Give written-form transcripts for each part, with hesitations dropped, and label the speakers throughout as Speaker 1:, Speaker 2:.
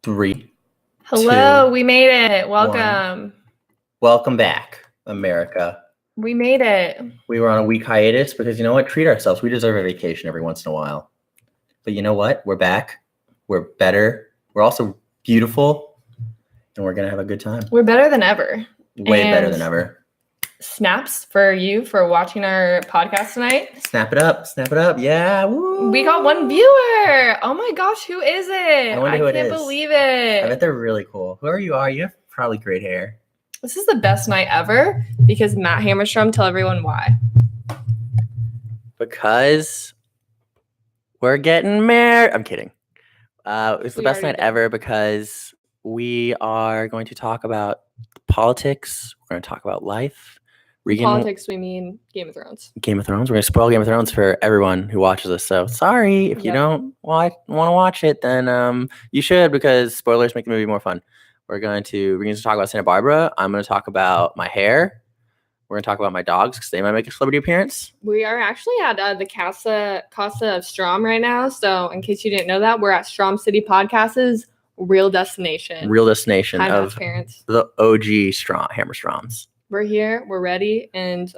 Speaker 1: 3,
Speaker 2: Hello,
Speaker 1: 2,
Speaker 2: we made it.
Speaker 1: 1.
Speaker 2: Welcome.
Speaker 1: Welcome back, America.
Speaker 2: We made it.
Speaker 1: We were on a week hiatus because you know what? Treat ourselves. We deserve a vacation every once in a while. But you know what? We're back. We're better. We're also beautiful. And we're going to have a good time.
Speaker 2: We're better than ever.
Speaker 1: Way better than ever.
Speaker 2: Snaps for you for watching our podcast tonight.
Speaker 1: Snap it up. Snap it up. Yeah. Woo.
Speaker 2: We got one viewer. Oh my gosh, who is it?
Speaker 1: I wonder who it is.
Speaker 2: Can't believe it.
Speaker 1: I bet they're really cool. Whoever you are, you have probably great hair.
Speaker 2: This is the best night ever because Matt Hammerstrom, tell everyone why.
Speaker 1: Because we're getting married. I'm kidding. It's the best night ever because we are going to talk about politics. We're going to talk about life.
Speaker 2: Politics, we mean Game of Thrones.
Speaker 1: Game of Thrones. We're going to spoil Game of Thrones for everyone who watches us. So sorry if you don't want to watch it, then you should, because spoilers make the movie more fun. We're going to talk about Santa Barbara. I'm going to talk about my hair. We're going to talk about my dogs because they might make a celebrity appearance. We
Speaker 2: are actually at the Casa of Strom right now. So in case you didn't know that, we're at Strom City Podcast's real destination.
Speaker 1: Real destination
Speaker 2: of
Speaker 1: the OG Hammerstroms.
Speaker 2: We're here, we're ready, and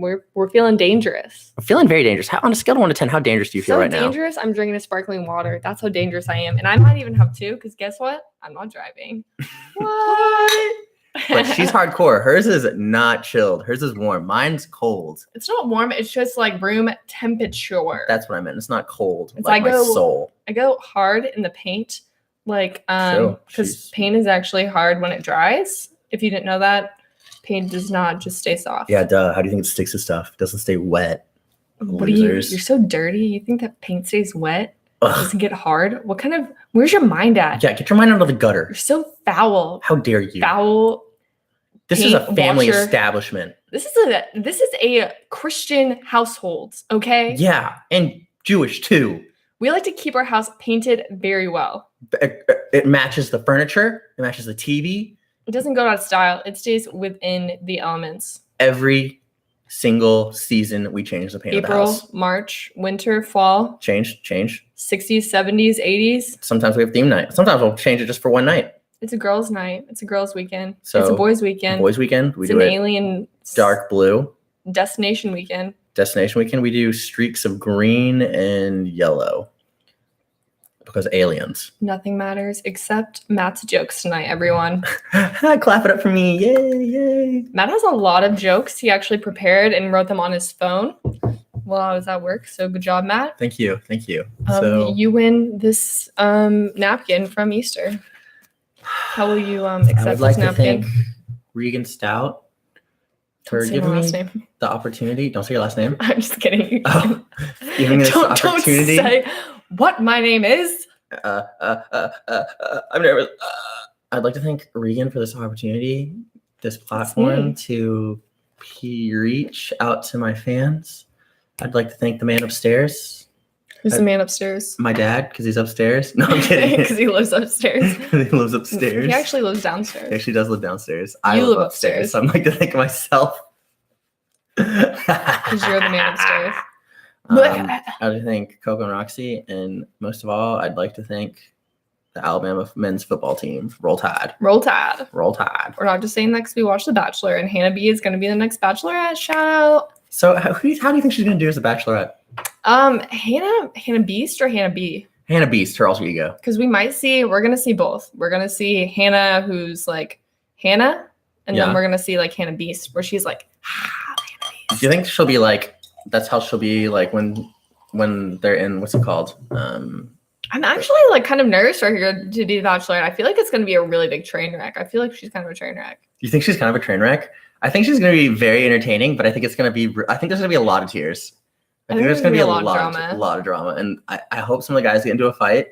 Speaker 2: we're feeling dangerous.
Speaker 1: I'm feeling very dangerous. On a scale of 1 to 10, how dangerous do you feel right now?
Speaker 2: So dangerous, I'm drinking a sparkling water. That's how dangerous I am. And I might even have 2, because guess what? I'm not driving.
Speaker 1: What? But she's hardcore. Hers is not chilled. Hers is warm. Mine's cold.
Speaker 2: It's not warm. It's just like room temperature.
Speaker 1: That's what I meant. It's not cold. It's like my soul.
Speaker 2: I go hard in the paint, because paint is actually hard when it dries. If you didn't know that. Paint does not just stay soft.
Speaker 1: Yeah, duh. How do you think it sticks to stuff? It doesn't stay wet.
Speaker 2: What are you? You're so dirty. You think that paint stays wet? Ugh. Doesn't get hard? Where's your mind at?
Speaker 1: Yeah, get your mind out of the gutter.
Speaker 2: You're so foul.
Speaker 1: How dare you?
Speaker 2: Foul.
Speaker 1: This is a family establishment.
Speaker 2: This is a Christian household, okay?
Speaker 1: Yeah, and Jewish too.
Speaker 2: We like to keep our house painted very well.
Speaker 1: It matches the furniture. It matches the TV.
Speaker 2: It doesn't go out of style. It stays within the elements.
Speaker 1: Every single season, we change the paint of the house.
Speaker 2: April, March, winter, fall.
Speaker 1: Change.
Speaker 2: 60s, 70s, 80s.
Speaker 1: Sometimes we have theme night. Sometimes we'll change it just for one night.
Speaker 2: It's a girls' night. It's a girls' weekend.
Speaker 1: So
Speaker 2: it's a boys' weekend.
Speaker 1: Boys' weekend. We
Speaker 2: do
Speaker 1: an
Speaker 2: alien
Speaker 1: dark blue.
Speaker 2: Destination weekend.
Speaker 1: We do streaks of green and yellow. Because aliens.
Speaker 2: Nothing matters except Matt's jokes tonight, everyone.
Speaker 1: Clap it up for me. Yay.
Speaker 2: Matt has a lot of jokes. He actually prepared and wrote them on his phone while I was at work. So good job, Matt.
Speaker 1: Thank you.
Speaker 2: So you win this napkin from Easter. How will you accept this napkin? I would like to thank
Speaker 1: Regan Stout for giving me the opportunity. Don't say your last name.
Speaker 2: I'm just kidding.
Speaker 1: Giving me this opportunity.
Speaker 2: Don't say what my name is.
Speaker 1: I'm nervous. I'd like to thank Regan for this opportunity, this platform to reach out to my fans. I'd like to thank the man upstairs.
Speaker 2: Who's the man upstairs?
Speaker 1: My dad, because he's upstairs. No, I'm kidding.
Speaker 2: Because he lives upstairs.
Speaker 1: He lives upstairs.
Speaker 2: He actually lives downstairs.
Speaker 1: He actually does live downstairs.
Speaker 2: I live upstairs.
Speaker 1: So I'd like to thank myself.
Speaker 2: Because you're the man upstairs.
Speaker 1: I'd like to thank Coco and Roxy, and most of all, I'd like to thank the Alabama men's football team. Roll Tide.
Speaker 2: Roll Tide.
Speaker 1: Roll Tide.
Speaker 2: We're not just saying that because we watched The Bachelor, and Hannah B is going to be the next Bachelorette. Shout out.
Speaker 1: So how do you think she's going to do as a Bachelorette?
Speaker 2: Hannah Beast or Hannah B?
Speaker 1: Hannah Beast, her alter ego.
Speaker 2: Because we're going to see both. We're going to see Hannah, who's like Hannah, and then we're going to see like Hannah Beast, where she's like, Hannah Beast.
Speaker 1: Do you think she'll be like, that's how she'll be like when they're in, what's it called?
Speaker 2: I'm actually like kind of nervous for her to be the Bachelorette. I feel like it's going to be a really big train wreck. I feel like she's kind of a train wreck.
Speaker 1: You think she's kind of a train wreck? I think she's going to be very entertaining, but I think there's going to be a lot of tears. I think there's going to be a lot of drama. And I hope some of the guys get into a fight.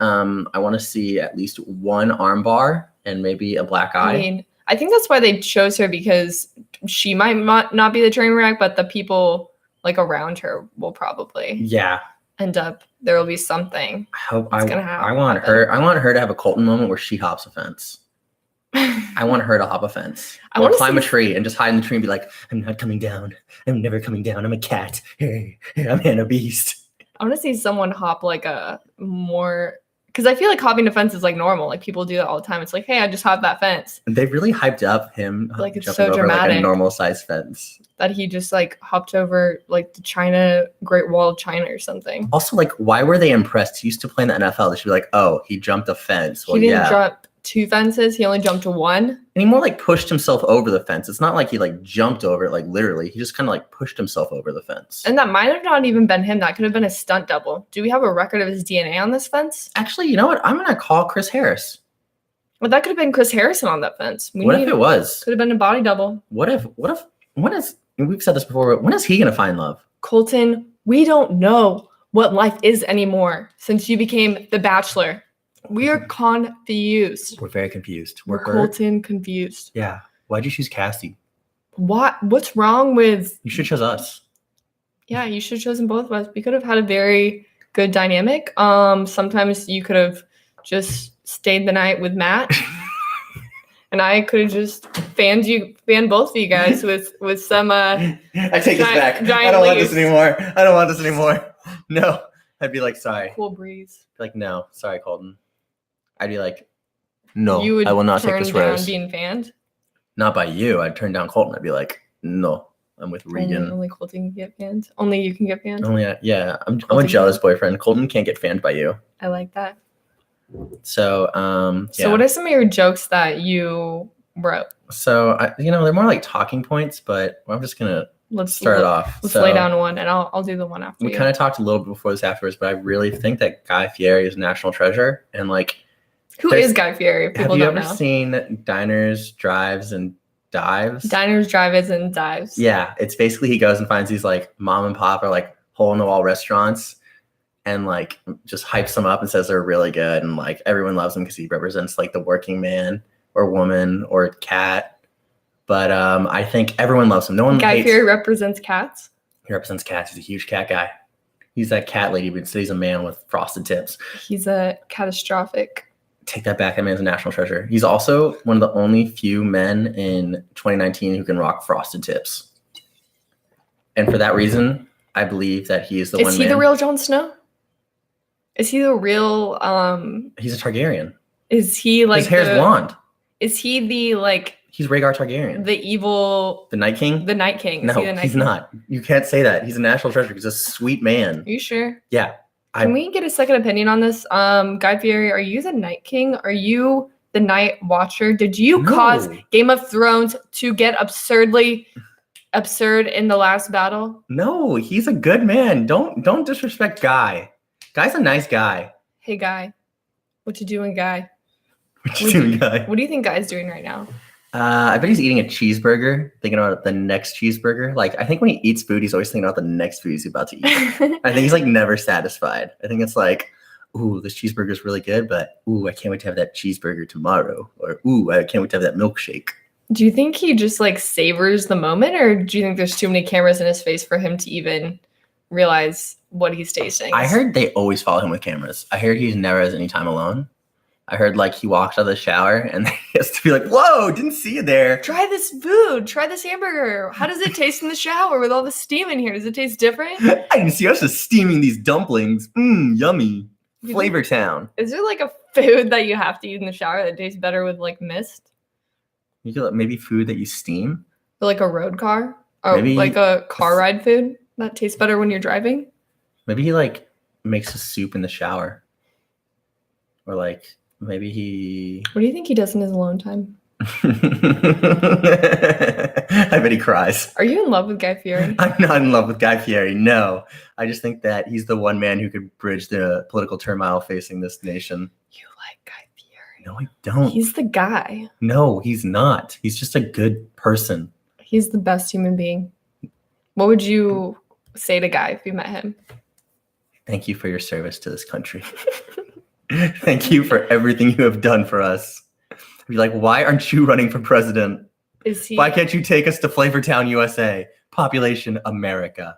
Speaker 1: I want to see at least one arm bar and maybe a black eye.
Speaker 2: I mean, I think that's why they chose her, because she might not be the train wreck, but the people like around her will probably end up. There will be something.
Speaker 1: I want her to have a Colton moment where she hops a fence. I want her to hop a fence. Or climb a tree and just hide in the tree and be like, I'm not coming down. I'm never coming down. I'm a cat. Hey, I'm Hannah Beast.
Speaker 2: I want to see someone hop like a more Because I feel like hopping a fence is like normal. Like people do that all the time. It's like, hey, I just hopped that fence.
Speaker 1: They really hyped up him
Speaker 2: like it's
Speaker 1: jumping
Speaker 2: so
Speaker 1: over
Speaker 2: dramatic
Speaker 1: like a normal size fence.
Speaker 2: That he just like hopped over like the Great Wall of China or something.
Speaker 1: Also, like, why were they impressed? He used to play in the NFL. They should be like, oh, he jumped a fence. Well,
Speaker 2: he didn't jump 2 fences. He only jumped 1.
Speaker 1: And he more like pushed himself over the fence. It's not like he like jumped over it, like literally. He just kind of like pushed himself over the fence.
Speaker 2: And that might have not even been him. That could have been a stunt double. Do we have a record of his DNA on this fence?
Speaker 1: Actually, you know what? I'm gonna call Chris Harris.
Speaker 2: Well, that could have been Chris Harrison on that fence.
Speaker 1: What if it was?
Speaker 2: Could have been a body double.
Speaker 1: What if? When is? We've said this before, but when is he gonna find love?
Speaker 2: Colton, we don't know what life is anymore since you became the Bachelor. We are confused.
Speaker 1: We're very confused.
Speaker 2: We're Colton confused.
Speaker 1: Yeah. Why'd you choose Cassie?
Speaker 2: What's wrong with...
Speaker 1: You should choose us.
Speaker 2: Yeah, you should have chosen both of us. We could have had a very good dynamic. Sometimes you could have just stayed the night with Matt. And I could have just fanned both of you guys with some
Speaker 1: I take this back. I don't want this anymore. No. I'd be like, sorry.
Speaker 2: Cool breeze.
Speaker 1: Like, no, sorry, Colton. I'd be like, no, I will not take this rose.
Speaker 2: Being fanned?
Speaker 1: Not by you. I'd turn down Colton. I'd be like, no, I'm with Regan.
Speaker 2: Only Colton can get fanned. Only you can get fanned.
Speaker 1: Yeah. I'm a jealous boyfriend. Colton can't get fanned by you.
Speaker 2: I like that.
Speaker 1: So,
Speaker 2: yeah. So what are some of your jokes that you wrote?
Speaker 1: So, they're more like talking points, but I'm just gonna start it off.
Speaker 2: Let's lay down one, and I'll do the one after.
Speaker 1: We kind of talked a little bit before this afterwards, but I really think that Guy Fieri is a national treasure, and like.
Speaker 2: Who is Guy Fieri? If people don't know.
Speaker 1: Have you ever seen Diners, Drives, and Dives?
Speaker 2: Diners, Drives, and Dives.
Speaker 1: Yeah, it's basically he goes and finds these like mom and pop or like hole in the wall restaurants, and like just hypes them up and says they're really good, and like everyone loves him because he represents like the working man or woman or cat. But I think everyone loves him. No one.
Speaker 2: Guy Fieri represents cats.
Speaker 1: He represents cats. He's a huge cat guy. He's that cat lady, but he's a man with frosted tips.
Speaker 2: He's a catastrophic.
Speaker 1: Take that back. That man's a national treasure. He's also one of the only few men in 2019 who can rock frosted tips. And for that reason, I believe that he is the one man.
Speaker 2: Is he the real Jon Snow? Is he the real...
Speaker 1: He's a Targaryen.
Speaker 2: Is he like...
Speaker 1: His hair's blonde.
Speaker 2: Is he the like...
Speaker 1: He's Rhaegar Targaryen.
Speaker 2: The evil...
Speaker 1: The Night King?
Speaker 2: The Night King.
Speaker 1: No, he's not. You can't say that. He's a national treasure. He's a sweet man.
Speaker 2: Are you sure?
Speaker 1: Yeah.
Speaker 2: Can we get a second opinion on this? Guy Fieri, are you the Night King? Are you the Night Watcher? Did you cause Game of Thrones to get absurdly absurd in the last battle?
Speaker 1: No, he's a good man. Don't disrespect Guy. Guy's a nice guy.
Speaker 2: Hey, Guy. What you doing, Guy?
Speaker 1: What you doing, Guy?
Speaker 2: What do you think Guy's doing right now?
Speaker 1: I bet he's eating a cheeseburger, thinking about the next cheeseburger. Like, I think when he eats food, he's always thinking about the next food he's about to eat. I think he's like never satisfied. I think it's like, ooh, this cheeseburger is really good, but ooh, I can't wait to have that cheeseburger tomorrow. Or ooh, I can't wait to have that milkshake.
Speaker 2: Do you think he just like savors the moment, or do you think there's too many cameras in his face for him to even realize what he's tasting?
Speaker 1: I heard they always follow him with cameras. I heard he never has any time alone. I heard like he walks out of the shower and he has to be like, whoa, didn't see you there.
Speaker 2: Try this food. Try this hamburger. How does it taste in the shower with all the steam in here? Does it taste different?
Speaker 1: I didn't see us just steaming these dumplings. Yummy. Flavor Town.
Speaker 2: Is there like a food that you have to eat in the shower that tastes better with like mist?
Speaker 1: You could maybe food that you steam?
Speaker 2: Or like a road car? Or maybe like a car ride food that tastes better when you're driving?
Speaker 1: Maybe he like makes a soup in the shower. Or like... Maybe he...
Speaker 2: What do you think he does in his alone time?
Speaker 1: I bet he cries.
Speaker 2: Are you in love with Guy Fieri?
Speaker 1: I'm not in love with Guy Fieri, no. I just think that he's the one man who could bridge the political turmoil facing this nation.
Speaker 2: You like Guy Fieri?
Speaker 1: No, I don't.
Speaker 2: He's the guy.
Speaker 1: No, he's not. He's just a good person.
Speaker 2: He's the best human being. What would you say to Guy if you met him?
Speaker 1: Thank you for your service to this country. Thank you for everything you have done for us. Be like, why aren't you running for president? Why can't you take us to Flavortown, USA? Population America.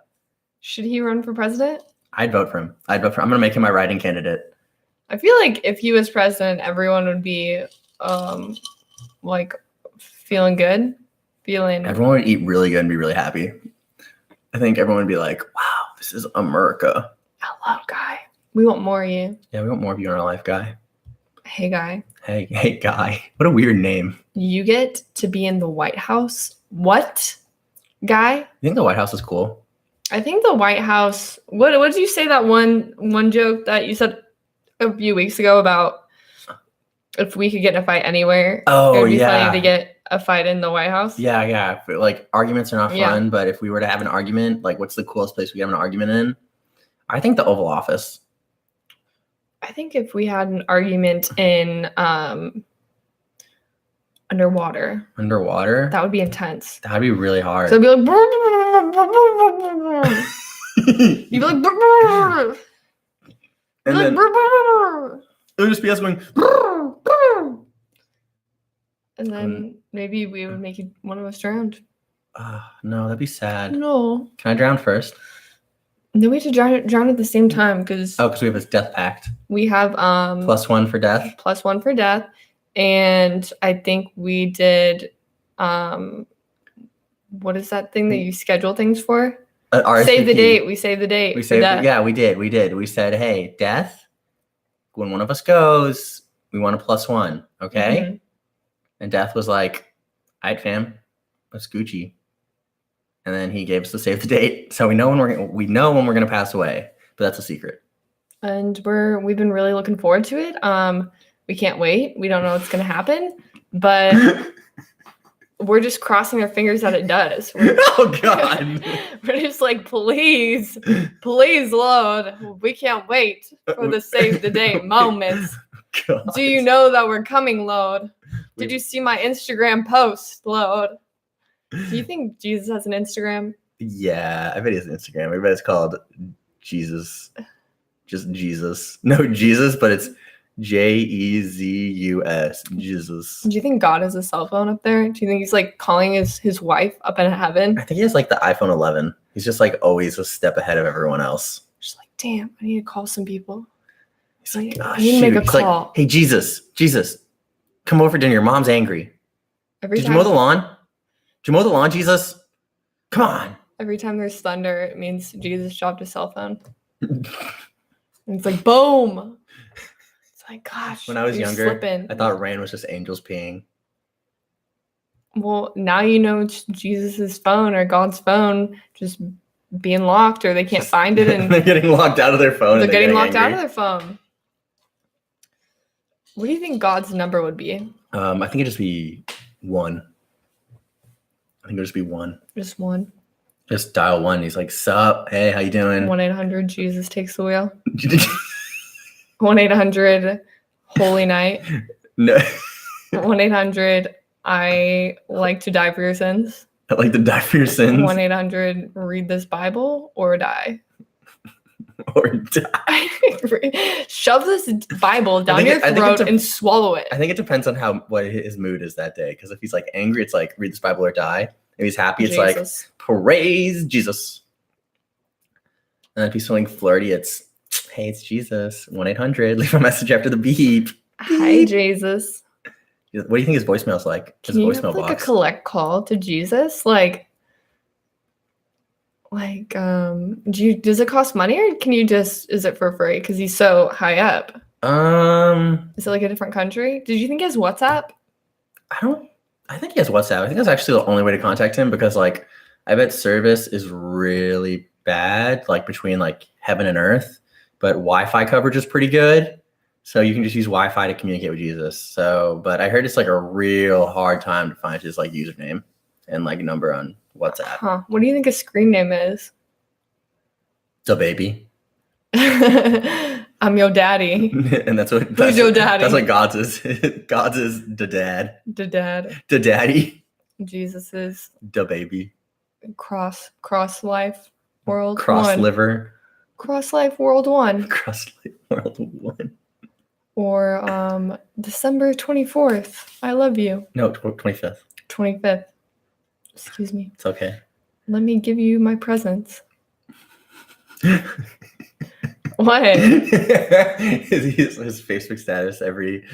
Speaker 2: Should he run for president?
Speaker 1: I'd vote for him. I'm going to make him my writing candidate.
Speaker 2: I feel like if he was president, everyone would be like feeling good.
Speaker 1: Everyone would eat really good and be really happy. I think everyone would be like, wow, this is America.
Speaker 2: I love Guy. We want more of you.
Speaker 1: Yeah, we want more of you in our life, Guy.
Speaker 2: Hey, Guy.
Speaker 1: Hey, Guy. What a weird name.
Speaker 2: You get to be in the White House. What, Guy?
Speaker 1: You think the White House is cool?
Speaker 2: I think the White House. What did you say that one joke that you said a few weeks ago about if we could get in a fight anywhere?
Speaker 1: Oh,
Speaker 2: it would be
Speaker 1: yeah.
Speaker 2: funny to get a fight in the White House.
Speaker 1: Yeah. Like, arguments are not fun,
Speaker 2: Yeah.
Speaker 1: but if we were to have an argument, like, what's the coolest place we have an argument in? I think the Oval Office.
Speaker 2: I think if we had an argument in underwater, that would be intense.
Speaker 1: That'd be really hard.
Speaker 2: So it'd be like, you'd be like,
Speaker 1: and then it would just be us going.
Speaker 2: And then maybe we would make one of us drowned.
Speaker 1: No, that'd be sad.
Speaker 2: No.
Speaker 1: Can I drown first?
Speaker 2: No, we have to drown at the same time because
Speaker 1: because we have this death pact.
Speaker 2: We have
Speaker 1: +1 for death.
Speaker 2: +1 for death, and I think we did what is that thing that you schedule things for? Save the date. We saved the date.
Speaker 1: We did. We said, hey, death. When one of us goes, we want a +1. Okay.
Speaker 2: Mm-hmm.
Speaker 1: And Death was like, all right, fam, that's Gucci. And then he gave us the save the date. So we know when we're gonna pass away, but that's a secret.
Speaker 2: And we've been really looking forward to it. We can't wait. We don't know what's gonna happen, but we're just crossing our fingers that it does.
Speaker 1: Oh God.
Speaker 2: We're just like, please, Lord, we can't wait for the save the date moments.
Speaker 1: God.
Speaker 2: Do you know that we're coming, Lord? Did you see my Instagram post, Lord? Do you think Jesus has an Instagram?
Speaker 1: Yeah, I bet he has an Instagram. I bet it's called Jesus. Just Jesus. No, Jesus, but it's Jezus. Jesus.
Speaker 2: Do you think God has a cell phone up there? Do you think he's like calling his wife up in heaven?
Speaker 1: I think he has like the iPhone 11. He's just like always a step ahead of everyone else.
Speaker 2: Just like, damn, I need to call some people.
Speaker 1: He's like,
Speaker 2: I need to make a call.
Speaker 1: Like, hey, Jesus, come over dinner. Your mom's angry. Did you mow the lawn? Did you mow the lawn, Jesus? Come on.
Speaker 2: Every time there's thunder, it means Jesus dropped his cell phone. And it's like, boom. It's like, gosh.
Speaker 1: When I was younger, slipping. I thought rain was just angels peeing.
Speaker 2: Well, now you know it's Jesus's phone or God's phone just being locked, or they can't find it. And
Speaker 1: they're getting locked out of their phone.
Speaker 2: They're getting locked out of their phone. What do you think God's number would be?
Speaker 1: I think it'd just be 1. I think it'll just be 1.
Speaker 2: Just 1.
Speaker 1: Just dial 1. He's like, sup? Hey, how you doing?
Speaker 2: 1-800 Jesus takes the wheel. 1-800 Holy Night.
Speaker 1: No.
Speaker 2: 1-800 I like to die for your sins.
Speaker 1: I like to die for your sins.
Speaker 2: 1-800 read this Bible or die.
Speaker 1: Or die.
Speaker 2: Shove this Bible down your throat and swallow it.
Speaker 1: I think it depends on what his mood is that day. Because if he's like angry, it's like read this Bible or die. If he's happy, it's like praise Jesus. And if he's feeling flirty, it's hey, it's Jesus. 1-800 leave a message after the beep.
Speaker 2: Hi, Jesus.
Speaker 1: What do you think his voicemail's like?
Speaker 2: Can you have like a collect call to Jesus? Like, does it cost money or is it for free? Because he's so high up. Is it like a different country? Did you think he has WhatsApp?
Speaker 1: I think he has WhatsApp. I think that's actually the only way to contact him because like I bet service is really bad, like between like heaven and earth, but Wi-Fi coverage is pretty good. So you can just use Wi-Fi to communicate with Jesus. So, but I heard it's like a real hard time to find his like username and like number on WhatsApp.
Speaker 2: Huh. What do you think his screen name is?
Speaker 1: The baby.
Speaker 2: I'm your daddy.
Speaker 1: And that's what.
Speaker 2: Who's your daddy?
Speaker 1: That's what God's is. God's is the dad.
Speaker 2: The dad.
Speaker 1: The daddy.
Speaker 2: Jesus is
Speaker 1: the baby.
Speaker 2: Cross life world.
Speaker 1: Cross
Speaker 2: 1.
Speaker 1: liver.
Speaker 2: Cross life world 1.
Speaker 1: Cross life world 1.
Speaker 2: Or December 24th. I love you.
Speaker 1: No, 25th.
Speaker 2: 25th. Excuse me.
Speaker 1: It's okay.
Speaker 2: Let me give you my presents. What?
Speaker 1: his Facebook status every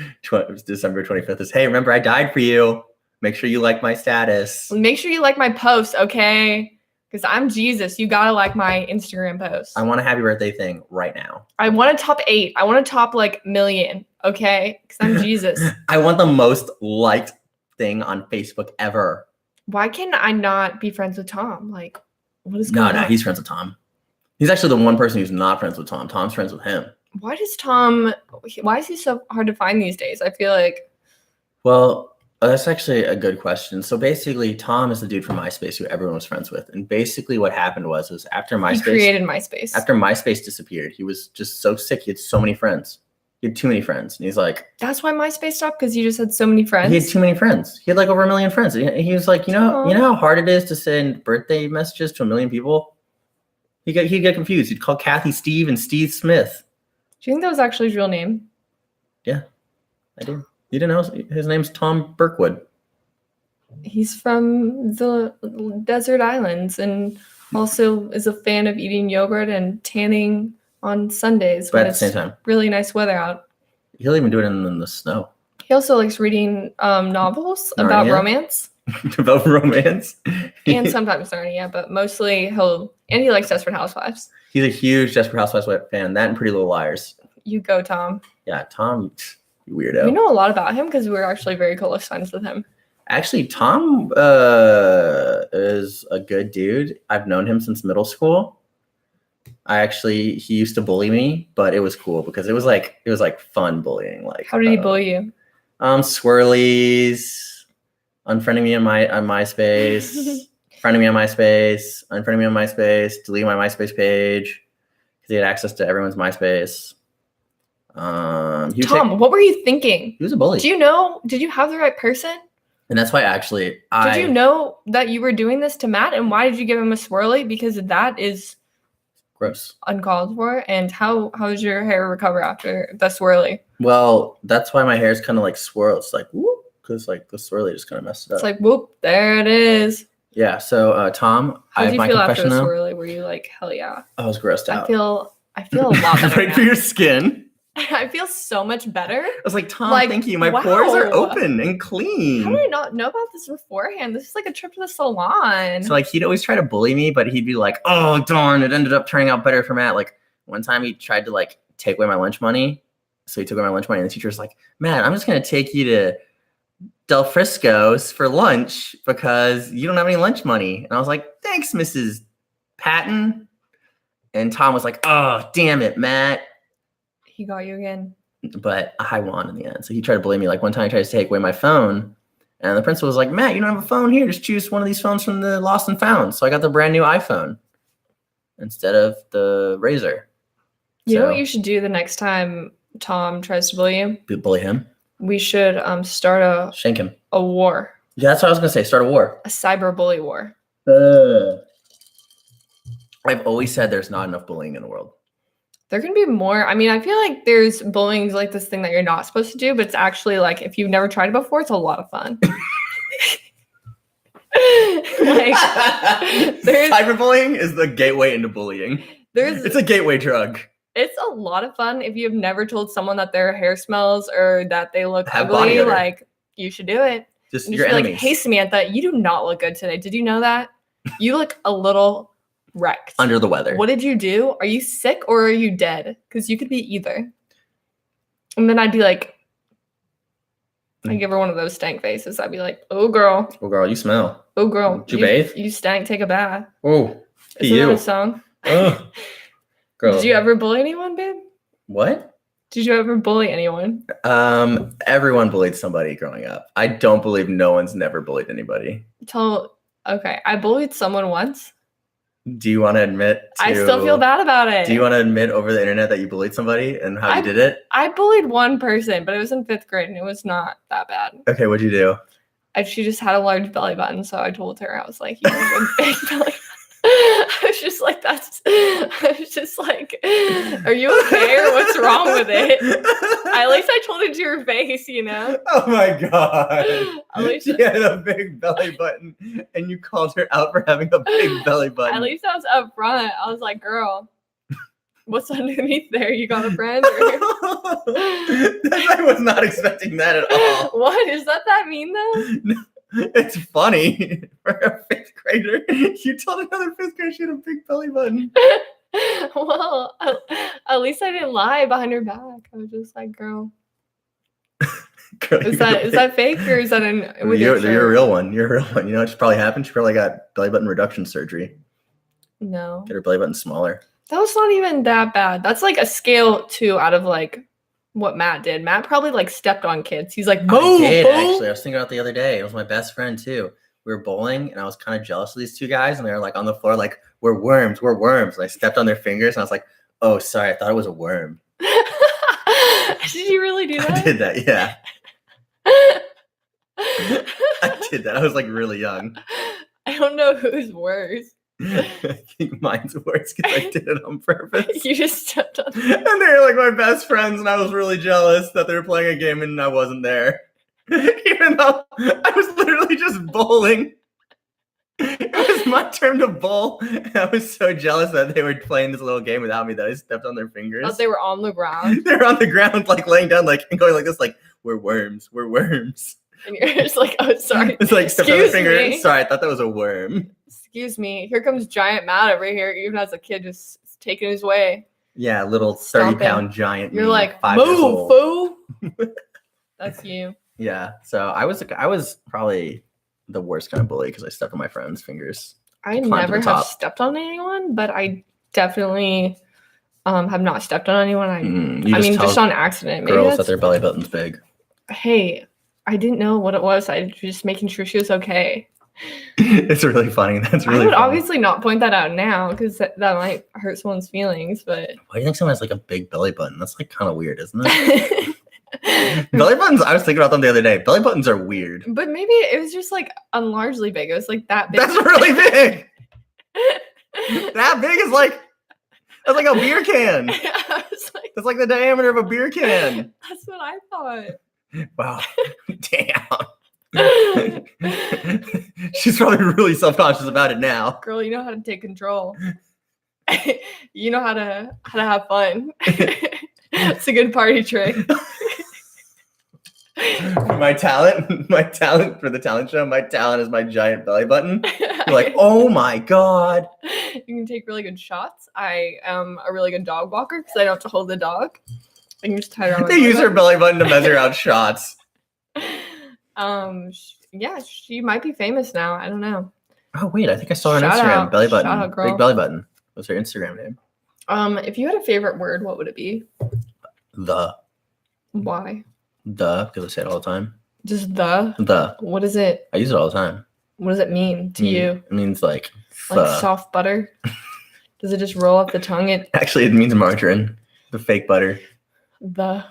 Speaker 1: December 25th is, hey, remember I died for you. Make sure you like my status.
Speaker 2: Make sure you like my post, okay? Because I'm Jesus. You gotta like my Instagram post.
Speaker 1: I want a happy birthday thing right now.
Speaker 2: I want a top 8. I want a top like million. Okay, because I'm Jesus.
Speaker 1: I want the most liked thing on Facebook ever.
Speaker 2: Why can I not be friends with Tom? Like, what is going on?
Speaker 1: No, he's friends with Tom. He's actually the one person who's not friends with Tom. Tom's friends with him.
Speaker 2: Why is he so hard to find these days? I feel like.
Speaker 1: Well, that's actually a good question. So basically, Tom is the dude from MySpace who everyone was friends with. And basically what happened was after MySpace.
Speaker 2: He created MySpace.
Speaker 1: After MySpace disappeared, he was just so sick. He had so many friends. He had too many friends. And he's like.
Speaker 2: That's why MySpace stopped? Because he just had so many friends?
Speaker 1: He had too many friends. He had like over 1 million friends. He was like, you know how hard it is to send birthday messages to 1 million people? He'd get confused. He'd call Kathy Steve and Steve Smith.
Speaker 2: Do you think that was actually his real name?
Speaker 1: Yeah, I do. You didn't know his name's Tom Birkwood.
Speaker 2: He's from the desert islands and also is a fan of eating yogurt and tanning on Sundays.
Speaker 1: But at the same time,
Speaker 2: really nice weather out.
Speaker 1: He'll even do it in the snow.
Speaker 2: He also likes reading novels about romance.
Speaker 1: About romance?
Speaker 2: And sometimes Narnia, but mostly he likes Desperate Housewives.
Speaker 1: He's a huge Desperate Housewives fan. That and Pretty Little Liars.
Speaker 2: You go, Tom.
Speaker 1: Yeah, Tom, you weirdo.
Speaker 2: We know a lot about him because we were actually very close friends with him.
Speaker 1: Actually, Tom is a good dude. I've known him since middle school. He used to bully me, but it was cool because it was like fun bullying. Like,
Speaker 2: how did he bully you?
Speaker 1: Swirlies, unfriending me on MySpace, friending me on MySpace, unfriending me on MySpace, deleting my MySpace page because he had access to everyone's MySpace.
Speaker 2: Tom, what were you thinking?
Speaker 1: He was a bully.
Speaker 2: Did you have the right person?
Speaker 1: And that's why
Speaker 2: did you know that you were doing this to Matt? And why did you give him a swirly? Because that is
Speaker 1: gross,
Speaker 2: uncalled for. And how did your hair recover after the swirly?
Speaker 1: Well, that's why my hair is kind of like swirl. It's like whoop, because like the swirly just kind of messed it up.
Speaker 2: It's like whoop, there it is.
Speaker 1: Yeah. So Tom,
Speaker 2: how did you feel after the swirly? Were you like, hell yeah?
Speaker 1: I was grossed out.
Speaker 2: I feel a lot better.
Speaker 1: Right for your skin.
Speaker 2: I feel so much better.
Speaker 1: I was like, Tom, thank you. My pores are open and clean.
Speaker 2: How did I not know about this beforehand? This is like a trip to the salon.
Speaker 1: So like he'd always try to bully me, but he'd be like, oh, darn, it ended up turning out better for Matt. Like one time he tried to like take away my lunch money. So he took away my lunch money and the teacher was like, Matt, I'm just going to take you to Del Frisco's for lunch because you don't have any lunch money. And I was like, thanks, Mrs. Patton. And Tom was like, oh, damn it, Matt.
Speaker 2: He got you again.
Speaker 1: But I won in the end. So he tried to blame me. Like one time he tried to take away my phone. And the principal was like, Matt, you don't have a phone here. Just choose one of these phones from the Lost and Found. So I got the brand new iPhone instead of the Razor.
Speaker 2: You know what you should do the next time Tom tries to bully you?
Speaker 1: Bully him?
Speaker 2: We should start
Speaker 1: shank him.
Speaker 2: A war.
Speaker 1: Yeah, that's what I was going to say. Start a war.
Speaker 2: A cyber bully war.
Speaker 1: I've always said there's not enough bullying in the world.
Speaker 2: There can be more. I mean, I feel like there's bullying like this thing that you're not supposed to do, but it's actually like if you've never tried it before, it's a lot of fun.
Speaker 1: Cyberbullying is the gateway into bullying. It's a gateway drug.
Speaker 2: It's a lot of fun if you have never told someone that their hair smells or that they look ugly. Like you should do it.
Speaker 1: Just
Speaker 2: you
Speaker 1: your
Speaker 2: should be
Speaker 1: enemies.
Speaker 2: like, hey Samantha, you do not look good today. Did you know that? You look a little wrecked.
Speaker 1: Under the weather.
Speaker 2: What did you do? Are you sick or are you dead? Because you could be either. And then I'd be like, I'd give her one of those stank faces. I'd be like, oh girl.
Speaker 1: Oh girl, you smell.
Speaker 2: Oh girl.
Speaker 1: Did you bathe?
Speaker 2: You stank, take a bath.
Speaker 1: Oh,
Speaker 2: Isn't that a song?
Speaker 1: Oh. Girl.
Speaker 2: Did you ever bully anyone, babe?
Speaker 1: What?
Speaker 2: Did you ever bully anyone?
Speaker 1: Everyone bullied somebody growing up. I don't believe no one's never bullied anybody.
Speaker 2: Okay, I bullied someone once.
Speaker 1: Do you want to admit
Speaker 2: I still feel bad about it.
Speaker 1: Do you want to admit over the internet that you bullied somebody and how you did it?
Speaker 2: I bullied one person, but it was in 5th grade and it was not that bad.
Speaker 1: Okay, what'd you do?
Speaker 2: She just had a large belly button, so I told her, I was like, you have a big belly. I was just like, are you okay or what's wrong with it? At least I told it to your face, you know?
Speaker 1: Oh my God.
Speaker 2: At least
Speaker 1: she had a big belly button and you called her out for having a big belly button.
Speaker 2: At least I was up front. I was like, girl, what's underneath there? You got a friend? I
Speaker 1: was not expecting that at all.
Speaker 2: What? Does that mean though?
Speaker 1: No, it's funny. for a fifth grader. You told another fifth grader she had a big belly button.
Speaker 2: Well, at least I didn't lie behind her back. I was just like, girl.
Speaker 1: Girl,
Speaker 2: Is that fake or is that
Speaker 1: you're a real one. You're a real one. You know what should probably happen? She probably got belly button reduction surgery.
Speaker 2: No.
Speaker 1: Get her belly button smaller.
Speaker 2: That was not even that bad. That's like a scale 2 out of like what Matt did. Matt probably like stepped on kids. He's like, move,
Speaker 1: I did,
Speaker 2: move.
Speaker 1: actually. I was thinking about it the other day. It was my best friend too. We were bowling and I was kind of jealous of these two guys and they were like on the floor like, we're worms. And I stepped on their fingers and I was like, oh, sorry. I thought it was a worm.
Speaker 2: Did you really do that?
Speaker 1: I did that, yeah. I did that. I was like really young.
Speaker 2: I don't know who's worse.
Speaker 1: I think mine's worse because I did it on purpose.
Speaker 2: You just stepped on them.
Speaker 1: And they were like my best friends, and I was really jealous that they were playing a game and I wasn't there. Even though I was literally just bowling. It was my turn to bowl, and I was so jealous that they were playing this little game without me that I stepped on their fingers.
Speaker 2: Thought they were on the ground.
Speaker 1: They were on the ground, like laying down, like and going like this, like we're worms.
Speaker 2: And you're just like, oh, sorry.
Speaker 1: It's like stepped on their finger.
Speaker 2: Me.
Speaker 1: Sorry, I thought that was a worm.
Speaker 2: Excuse me. Here comes giant Matt over here, even as a kid, just taking his way.
Speaker 1: Yeah, little 30-pound giant.
Speaker 2: You're like,
Speaker 1: 5 years
Speaker 2: move,
Speaker 1: old.
Speaker 2: fool. That's you.
Speaker 1: Yeah, so I was probably the worst kind of bully because I stepped on my friends' fingers.
Speaker 2: I never have stepped on anyone, but I definitely have not stepped on anyone. Just on accident. Maybe
Speaker 1: Girls that their belly button's big.
Speaker 2: Hey, I didn't know what it was. I was just making sure she was okay.
Speaker 1: It's really funny. That's really.
Speaker 2: I would
Speaker 1: funny.
Speaker 2: obviously not point that out now because that might hurt someone's feelings. But
Speaker 1: why do you think someone has like a big belly button? That's like kind of weird, isn't it? Belly buttons. I was thinking about them the other day. Belly buttons are weird.
Speaker 2: But maybe it was just like unlargely big. It was like that big.
Speaker 1: That's really big. That big is like that's like a beer can. That's like the diameter of a beer can.
Speaker 2: That's what I thought.
Speaker 1: Wow. Damn. She's probably really self-conscious about it now.
Speaker 2: Girl, you know how to take control. You know how to have fun. It's a good party trick.
Speaker 1: My talent for the talent show, my talent is my giant belly button. You're like, oh my God.
Speaker 2: You can take really good shots. I am a really good dog walker because I don't have to hold the dog. I can just tie it around.
Speaker 1: They use her belly button to measure out shots.
Speaker 2: Yeah, she might be famous now. I don't know.
Speaker 1: Oh wait, I think I saw her on Instagram. Belly button.
Speaker 2: Shout out, girl.
Speaker 1: Big belly button. What's her Instagram name?
Speaker 2: If you had a favorite word, what would it be?
Speaker 1: The.
Speaker 2: Why?
Speaker 1: The, because I say it all the time.
Speaker 2: Just the?
Speaker 1: The.
Speaker 2: What is it?
Speaker 1: I use it all the time.
Speaker 2: What does it mean to you?
Speaker 1: It means like
Speaker 2: soft butter? Does it just roll off the tongue?
Speaker 1: Actually, it means margarine. The fake butter.
Speaker 2: The.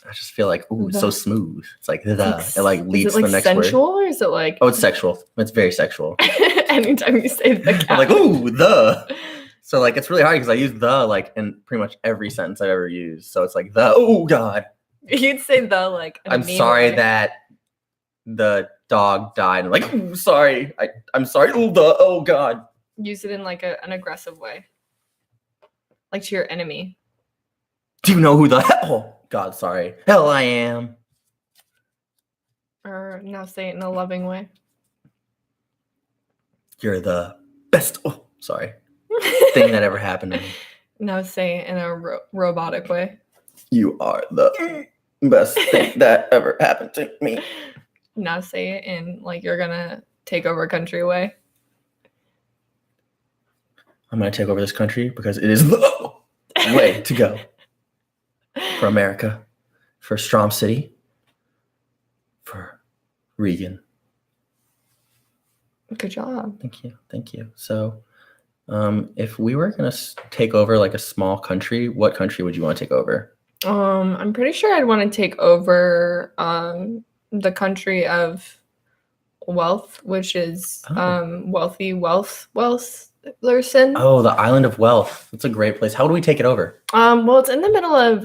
Speaker 1: I just feel like, ooh, it's so smooth. It's like the. It like leads
Speaker 2: to
Speaker 1: the next
Speaker 2: sensual,
Speaker 1: word.
Speaker 2: Or is it like?
Speaker 1: Oh, it's sexual. It's very sexual.
Speaker 2: Anytime you say the cow.
Speaker 1: I'm like, ooh, the. So like, it's really hard because I use the like in pretty much every sentence I've ever used. So it's like the. Oh God.
Speaker 2: You'd say the like.
Speaker 1: I'm sorry that the dog died. I'm like, ooh, sorry. I'm sorry. Ooh, the. Oh God.
Speaker 2: Use it in like an aggressive way. Like to your enemy.
Speaker 1: Do you know who the hell? Oh, God, sorry. Hell I am.
Speaker 2: Or now say it in a loving way.
Speaker 1: You're the best. Oh, sorry. Thing that ever happened to me.
Speaker 2: Now say it in a robotic way.
Speaker 1: You are the best thing that ever happened to me.
Speaker 2: Now say it in like you're gonna take over a country way.
Speaker 1: I'm gonna take over this country because it is the way to go. For America, for Strom City, for Regan.
Speaker 2: Good job.
Speaker 1: Thank you. So, if we were gonna take over like a small country, what country would you want to take over?
Speaker 2: I'm pretty sure I'd want to take over the country of Wealth, which is wealthy Wealth-Lerson.
Speaker 1: Oh, the island of Wealth. That's a great place. How do we take it over?
Speaker 2: Well, it's in the middle of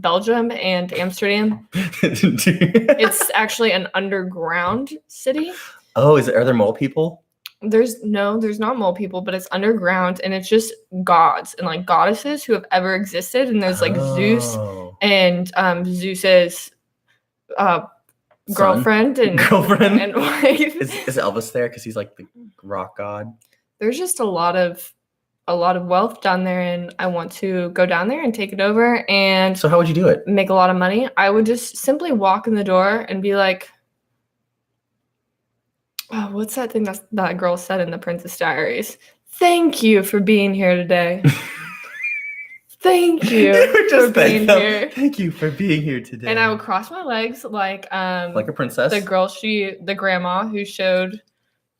Speaker 2: Belgium and Amsterdam. It's actually an underground city.
Speaker 1: Oh, are there mole people?
Speaker 2: There's not mole people, but it's underground and it's just gods and like goddesses who have ever existed. And there's like Zeus and Zeus's girlfriend and
Speaker 1: girlfriend
Speaker 2: and wife.
Speaker 1: Is Elvis there because he's like the rock god?
Speaker 2: There's just a lot of wealth down there, and I want to go down there and take it over and
Speaker 1: So how would you do it?
Speaker 2: make a lot of money. I would just simply walk in the door and be like, oh, what's that thing that girl said in The Princess Diaries? Thank you for being here today. Thank you for being here.
Speaker 1: Thank you for being here today.
Speaker 2: And I would cross my legs like
Speaker 1: a princess.
Speaker 2: The grandma who showed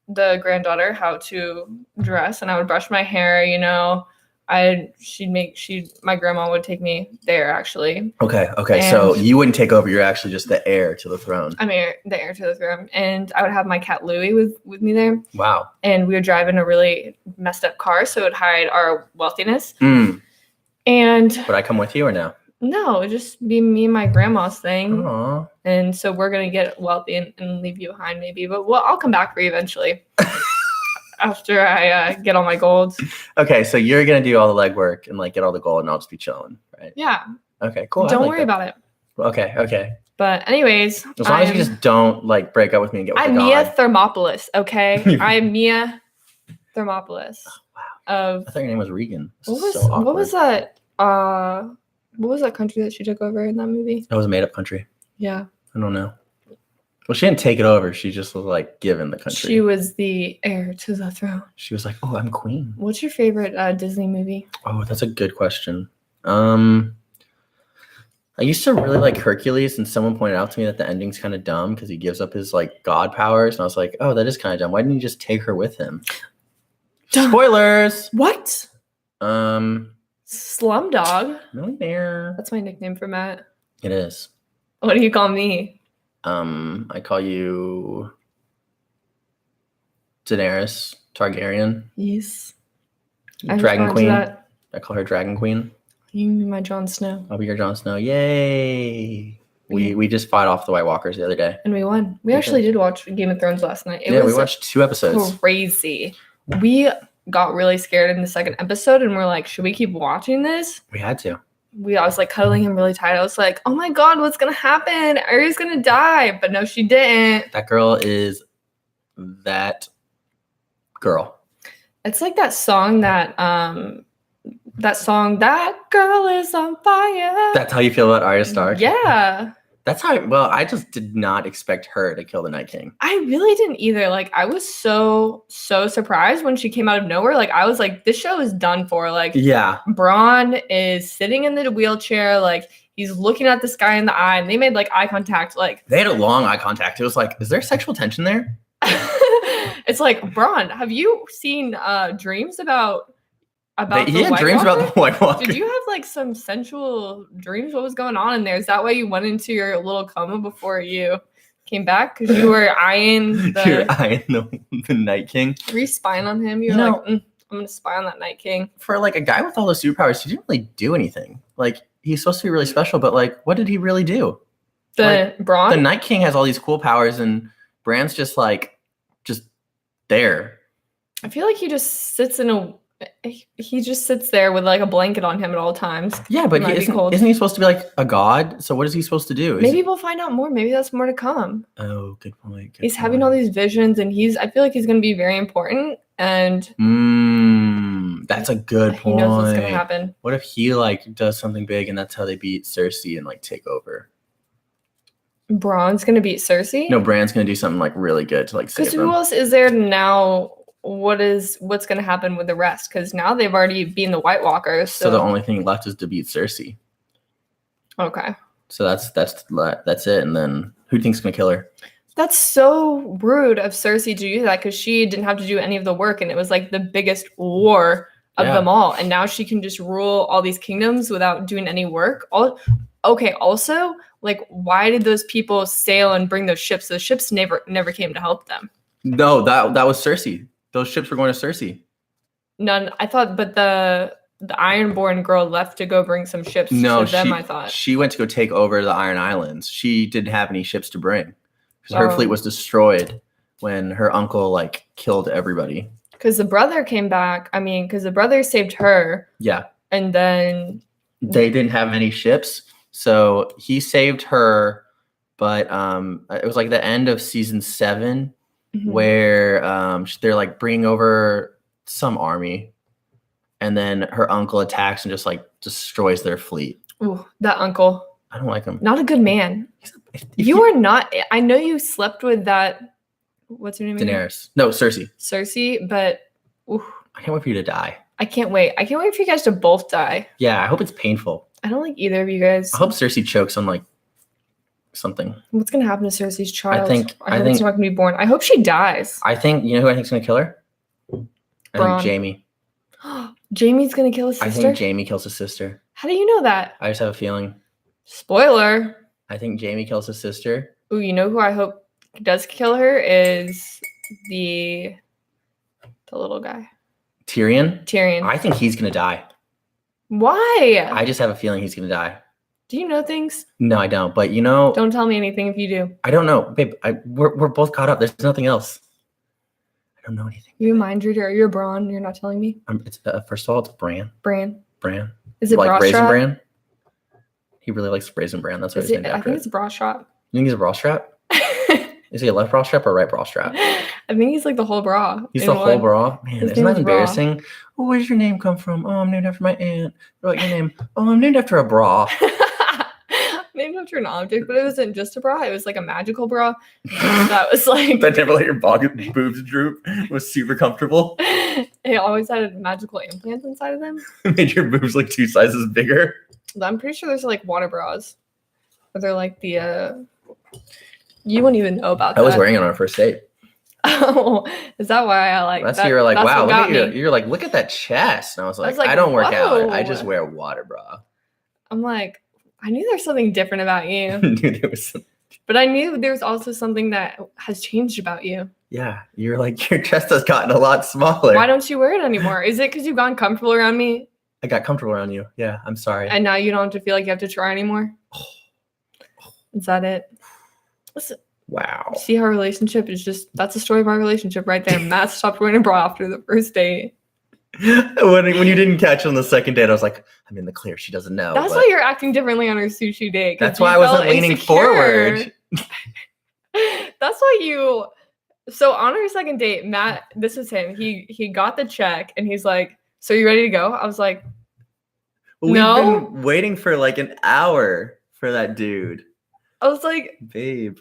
Speaker 2: the granddaughter how to dress, and I would brush my hair, you know. My grandma would take me there actually.
Speaker 1: Okay.
Speaker 2: And
Speaker 1: so you wouldn't take over, you're actually just the heir to the throne.
Speaker 2: I'm the heir to the throne. And I would have my cat Louie with me there.
Speaker 1: Wow.
Speaker 2: And we would drive in a really messed up car, so it would hide our wealthiness.
Speaker 1: Mm.
Speaker 2: And
Speaker 1: Would I come with you or no?
Speaker 2: no, it'd just be me and my grandma's thing.
Speaker 1: Aww.
Speaker 2: And so we're gonna get wealthy and leave you behind maybe. But I'll come back for you eventually. After I get all my gold.
Speaker 1: Okay, so you're gonna do all the legwork and like get all the gold, and I'll just be chilling, right?
Speaker 2: Yeah.
Speaker 1: Okay, cool.
Speaker 2: Don't worry about it.
Speaker 1: Okay.
Speaker 2: But anyways,
Speaker 1: As long as you just don't like break up with me and get with
Speaker 2: I'm
Speaker 1: the
Speaker 2: Mia
Speaker 1: god.
Speaker 2: Thermopolis. Okay, I'm Mia Thermopolis.
Speaker 1: Oh, wow. I thought your name was Regan.
Speaker 2: What was that? What was that country that she took over in that movie?
Speaker 1: It was a made-up country.
Speaker 2: Yeah.
Speaker 1: I don't know. Well, she didn't take it over. She just was like given the country.
Speaker 2: She was the heir to the throne.
Speaker 1: She was like, "Oh, I'm queen."
Speaker 2: What's your favorite Disney movie?
Speaker 1: Oh, that's a good question. I used to really like Hercules, and someone pointed out to me that the ending's kind of dumb because he gives up his like god powers, and I was like, "Oh, that is kind of dumb. Why didn't he just take her with him?" Spoilers.
Speaker 2: What? Slumdog.
Speaker 1: Millionaire.
Speaker 2: That's my nickname for Matt.
Speaker 1: It is.
Speaker 2: What do you call me?
Speaker 1: I call you Daenerys Targaryen.
Speaker 2: Yes.
Speaker 1: Dragon Queen. I call her Dragon Queen.
Speaker 2: You can be my Jon Snow.
Speaker 1: I'll be your Jon Snow. Yay! We just fought off the White Walkers the other day.
Speaker 2: And we won. We actually did watch Game of Thrones last night.
Speaker 1: We watched 2 episodes.
Speaker 2: Crazy. We got really scared in the second episode, and we're like, should we keep watching this?
Speaker 1: We had to.
Speaker 2: I was like cuddling him really tight. I was like, oh my God, what's going to happen? Arya's going to die. But no, she didn't.
Speaker 1: That girl is that girl.
Speaker 2: It's like that song that girl is on fire.
Speaker 1: That's how you feel about Arya Stark?
Speaker 2: Yeah.
Speaker 1: That's how, I just did not expect her to kill the Night King.
Speaker 2: I really didn't either. Like, I was so surprised when she came out of nowhere. Like, I was like, this show is done for. Like, yeah. Bronn is sitting in the wheelchair. Like, he's looking at this guy in the eye, and they made, like, eye contact. Like,
Speaker 1: they had a long eye contact. It was like, is there sexual tension there?
Speaker 2: It's like, Bronn, have you seen dreams about
Speaker 1: he had dreams about the White Walker.
Speaker 2: Did you have like some sensual dreams? What was going on in there? Is that why you went into your little coma before you came back? Because you were eyeing
Speaker 1: the Night King.
Speaker 2: Were you spying on him? You're like, I'm gonna spy on that Night King.
Speaker 1: For like a guy with all those superpowers, he didn't really do anything. Like, he's supposed to be really special, but like, what did he really do?
Speaker 2: Bronn?
Speaker 1: The Night King has all these cool powers, and Bran's just there.
Speaker 2: I feel like he just sits there with like a blanket on him at all times.
Speaker 1: Yeah, but isn't he supposed to be like a god? So what is he supposed to do?
Speaker 2: Maybe we'll find out more. Maybe that's more to come.
Speaker 1: Oh, good point.
Speaker 2: He's having all these visions, and I feel like he's going to be very important. And
Speaker 1: that's a good point.
Speaker 2: He knows what's going to happen.
Speaker 1: What if he like does something big, and that's how they beat Cersei and like take over?
Speaker 2: Bronn's going to beat Cersei?
Speaker 1: No, Bran's going to do something like really good to like save them.
Speaker 2: Because who else is there now? What's going to happen with the rest? Because now they've already beaten the White Walkers.
Speaker 1: So the only thing left is to beat Cersei.
Speaker 2: Okay.
Speaker 1: So that's it. And then who do you think's going to kill her?
Speaker 2: That's so rude of Cersei to do that, because she didn't have to do any of the work, and it was like the biggest war of them all. And now she can just rule all these kingdoms without doing any work. Also, like, why did those people sail and bring those ships? Those ships never came to help them.
Speaker 1: No, that was Cersei. Those ships were going to Cersei.
Speaker 2: None. I thought, but the Ironborn girl left to go bring some ships to them, I thought.
Speaker 1: She went to go take over the Iron Islands. She didn't have any ships to bring. Because her fleet was destroyed when her uncle, like, killed everybody.
Speaker 2: Because the brother came back. I mean, because the brother saved her.
Speaker 1: Yeah.
Speaker 2: And then...
Speaker 1: They didn't have any ships. So he saved her but it was like the end of season 7
Speaker 2: Mhm.
Speaker 1: where they're like bringing over some army, and then her uncle attacks and just like destroys their fleet.
Speaker 2: Ooh, that uncle.
Speaker 1: I don't like him.
Speaker 2: Not a good man.
Speaker 1: If
Speaker 2: You are not. I know you slept with that. What's her name? again?
Speaker 1: Daenerys. No, Cersei.
Speaker 2: Cersei, but ooh,
Speaker 1: I can't wait for you to die.
Speaker 2: I can't wait. I can't wait for you guys to both die.
Speaker 1: Yeah, I hope it's painful.
Speaker 2: I don't like either of you guys.
Speaker 1: I hope Cersei chokes on like something.
Speaker 2: What's gonna happen to Cersei's child?
Speaker 1: I think
Speaker 2: it's not gonna be born. I hope she dies.
Speaker 1: I think you know who I think's gonna kill her? I
Speaker 2: Bronn.
Speaker 1: think Jaime.
Speaker 2: Jamie's gonna kill his
Speaker 1: I
Speaker 2: sister.
Speaker 1: think Jaime kills his sister.
Speaker 2: How do you know that?
Speaker 1: I just have a feeling.
Speaker 2: Spoiler.
Speaker 1: I think Jaime kills his sister.
Speaker 2: Ooh, you know who I hope does kill her is the little guy.
Speaker 1: Tyrion. I think he's gonna die.
Speaker 2: Why?
Speaker 1: I just have a feeling he's gonna die.
Speaker 2: Do you know things?
Speaker 1: No, I don't. But you know,
Speaker 2: Don't tell me anything if you do.
Speaker 1: I don't know, babe. We're both caught up. There's nothing else. I don't know anything.
Speaker 2: You a mind reader? You're Braun. You're not telling me.
Speaker 1: It's first of all, it's Bran.
Speaker 2: Bran.
Speaker 1: Is
Speaker 2: it
Speaker 1: like
Speaker 2: Bra
Speaker 1: Raisin
Speaker 2: Strap?
Speaker 1: Bran? He really likes Raisin Bran. That's what
Speaker 2: Is
Speaker 1: he's
Speaker 2: it?
Speaker 1: named
Speaker 2: I
Speaker 1: after.
Speaker 2: think it's bra strap.
Speaker 1: You think he's a bra strap? Is he a left bra strap or right bra strap?
Speaker 2: I think he's like the whole bra.
Speaker 1: He's
Speaker 2: in
Speaker 1: the whole
Speaker 2: one.
Speaker 1: bra. Man,
Speaker 2: His
Speaker 1: isn't
Speaker 2: name
Speaker 1: that
Speaker 2: is Bra.
Speaker 1: embarrassing? Oh, where's your name come from? Oh, I'm named after my aunt. What your name? Oh, I'm named after a bra.
Speaker 2: Named after an object, but it wasn't just a bra. It was like a magical bra. That was like
Speaker 1: That never let your boobs droop. It was super comfortable.
Speaker 2: it always had magical implants inside of them.
Speaker 1: It made your boobs like 2 sizes bigger.
Speaker 2: I'm pretty sure there's like water bras. Or they're like the you wouldn't even know about that.
Speaker 1: I was wearing it on our first date.
Speaker 2: Oh, is that why I like
Speaker 1: That's
Speaker 2: that?
Speaker 1: you were like,
Speaker 2: that's
Speaker 1: wow,
Speaker 2: what
Speaker 1: look
Speaker 2: got
Speaker 1: at you.
Speaker 2: me.
Speaker 1: You're like, look at that chest. And I was like,
Speaker 2: like,
Speaker 1: I don't work out. I
Speaker 2: whoa.
Speaker 1: just wear a water bra.
Speaker 2: I'm like, I knew there's something different about you.
Speaker 1: Dude, there was some,
Speaker 2: But I knew there's also something that has changed about you.
Speaker 1: yeah, you're like, your chest has gotten a lot smaller.
Speaker 2: Why don't you wear it anymore? Is it because you've gotten comfortable around me
Speaker 1: I got comfortable around you. Yeah, I'm sorry.
Speaker 2: and now you don't have to feel like you have to try anymore? Is that it? Listen,
Speaker 1: Wow.
Speaker 2: see our relationship is just, that's the story of our relationship right there. Matt stopped wearing a bra after the first date.
Speaker 1: when you didn't catch on the second date, I was like, I'm in the clear. She doesn't know.
Speaker 2: That's
Speaker 1: but
Speaker 2: why you're acting differently on our sushi date. 'cause
Speaker 1: that's
Speaker 2: you
Speaker 1: why I wasn't
Speaker 2: felt
Speaker 1: leaning
Speaker 2: insecure.
Speaker 1: forward.
Speaker 2: That's why you. So on our second date, Matt, this is him. He got the check and he's like, "So you ready to go?" I was like,
Speaker 1: We've
Speaker 2: No.
Speaker 1: been waiting for like an hour for that dude.
Speaker 2: "Babe."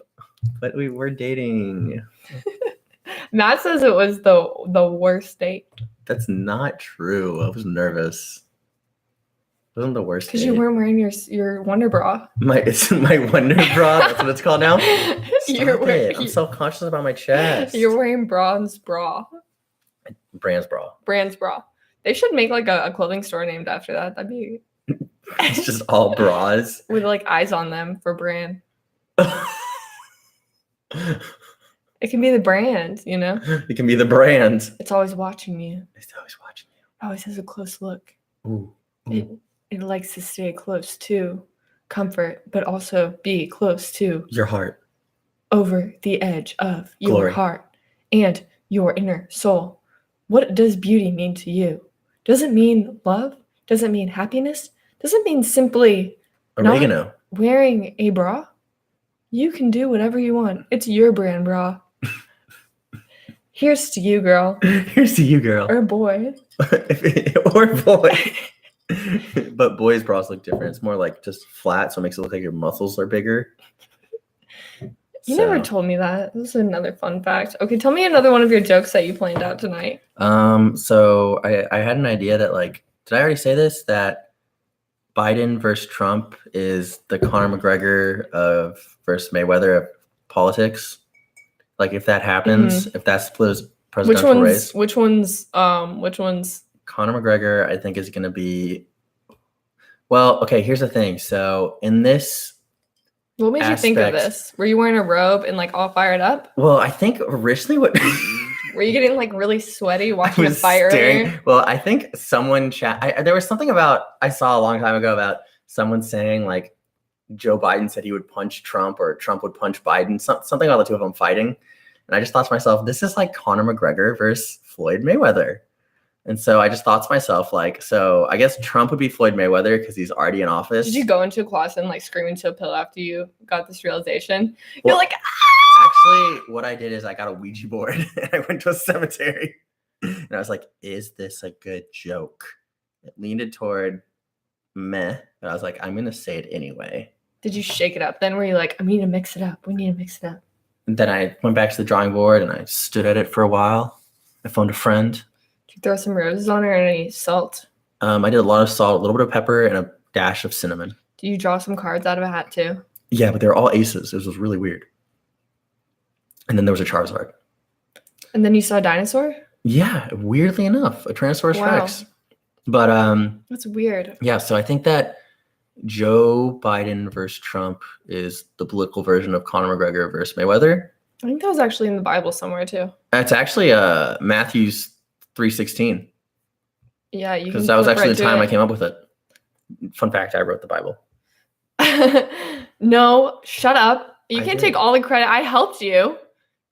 Speaker 1: But we were dating.
Speaker 2: Matt says it was the worst date
Speaker 1: That's not true. I was nervous. It wasn't the worst
Speaker 2: because
Speaker 1: date.
Speaker 2: you weren't wearing your Wonder Bra.
Speaker 1: It's my Wonder Bra. That's what it's called now.
Speaker 2: You're
Speaker 1: Stop it. I'm self-conscious about my chest.
Speaker 2: You're wearing Braun's bra.
Speaker 1: Brand's bra.
Speaker 2: Brand's bra. They should make like a clothing store named after that. That'd be
Speaker 1: It's just all bras.
Speaker 2: with like eyes on them for brand. It can be the brand, you know?
Speaker 1: It can be the brand.
Speaker 2: It's always watching you.
Speaker 1: It's always watching
Speaker 2: It always has a close look.
Speaker 1: you. Ooh.
Speaker 2: It likes to stay close to comfort, but also be close to
Speaker 1: Your heart.
Speaker 2: over the edge of your
Speaker 1: Glory.
Speaker 2: heart and your inner soul. What does beauty mean to you? Does it mean love? Does it mean happiness? Does it mean simply
Speaker 1: Oregano.
Speaker 2: wearing a bra? You can do whatever you want. It's your brand bra. Here's to you, girl.
Speaker 1: Here's to you, girl.
Speaker 2: Or boy.
Speaker 1: Or boy. But boys' bras look different. It's more like just flat, so it makes it look like your muscles are bigger.
Speaker 2: You never told me that. This is another fun fact. Okay, tell me another one of your jokes that you planned out tonight.
Speaker 1: So I had an idea that like, did I already say this? That Biden versus Trump is the Conor McGregor of versus Mayweather of politics. Like if that happens, if that's the presidential race,
Speaker 2: Which one's
Speaker 1: Conor McGregor, I think is going to be. Well, okay. Here's the thing. So in this,
Speaker 2: what made you think of
Speaker 1: aspect-
Speaker 2: this? Were you wearing a robe and like all fired up?
Speaker 1: well, I think originally what
Speaker 2: Were you getting like really sweaty
Speaker 1: I
Speaker 2: watching a
Speaker 1: was
Speaker 2: fire
Speaker 1: staring.
Speaker 2: earlier?
Speaker 1: Well, I think someone there was something about I saw a long time ago about someone saying like Joe Biden said he would punch Trump or Trump would punch Biden, something about the two of them fighting. And I just thought to myself, this is like Conor McGregor versus Floyd Mayweather. And so I just thought to myself, like, so I guess Trump would be Floyd Mayweather because he's already in office.
Speaker 2: Did you go into a closet and like scream into a pillow after you got this realization?
Speaker 1: Well,
Speaker 2: You're like,
Speaker 1: actually, what I did is I got a Ouija board and I went to a cemetery and I was like, is this a good joke? It leaned toward meh, but I was like, I'm going to say it anyway.
Speaker 2: did you shake it up then? Were you like, I need to mix it up. We need to mix it up.
Speaker 1: And then I went back to the drawing board and I stood at it for a while. I phoned a friend.
Speaker 2: Did you throw some roses on it or any salt?
Speaker 1: I did a lot of salt, a little bit of pepper, and a dash of cinnamon.
Speaker 2: Did you draw some cards out of a hat too?
Speaker 1: Yeah, but they were all aces. It was really weird. And then there was a Charizard.
Speaker 2: And then you saw a dinosaur?
Speaker 1: Yeah, weirdly enough, a Tyrannosaurus
Speaker 2: Wow.
Speaker 1: Rex. But
Speaker 2: That's weird.
Speaker 1: yeah, so I think that Joe Biden versus Trump is the political version of Conor McGregor versus Mayweather.
Speaker 2: I think that was actually in the Bible somewhere too.
Speaker 1: It's actually Matthew's 3:16
Speaker 2: Yeah, you
Speaker 1: because
Speaker 2: can
Speaker 1: that was
Speaker 2: flip
Speaker 1: actually
Speaker 2: right
Speaker 1: the time I
Speaker 2: to
Speaker 1: came up with it. Fun fact: I wrote the Bible.
Speaker 2: it. No, shut up. You
Speaker 1: I
Speaker 2: can't
Speaker 1: did.
Speaker 2: take all the credit. I helped you.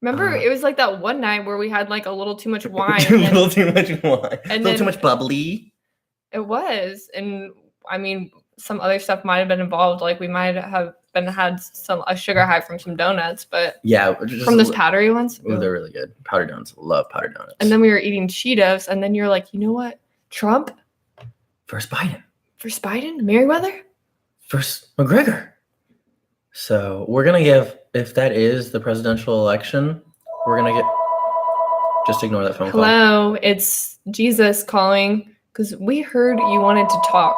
Speaker 2: Remember,
Speaker 1: Uh,
Speaker 2: it was like that one night where we had like a little too much wine.
Speaker 1: a
Speaker 2: and then-
Speaker 1: little too much wine.
Speaker 2: and
Speaker 1: a little too
Speaker 2: then-
Speaker 1: much bubbly.
Speaker 2: It was, and I mean, some other stuff might have been involved. Like we might have had a sugar high from some donuts, but
Speaker 1: Yeah, just
Speaker 2: from those powdery ones.
Speaker 1: Oh, they're really good. Powdered donuts. Love powdered donuts.
Speaker 2: And then we were eating Cheetos, and then you're like, you know what? Trump
Speaker 1: first Biden,
Speaker 2: versus Biden, Merriweather.
Speaker 1: first McGregor. So we're gonna give, if that is the presidential election, we're gonna get. Just ignore that phone call.
Speaker 2: Hello, it's Jesus calling because we heard you wanted to talk.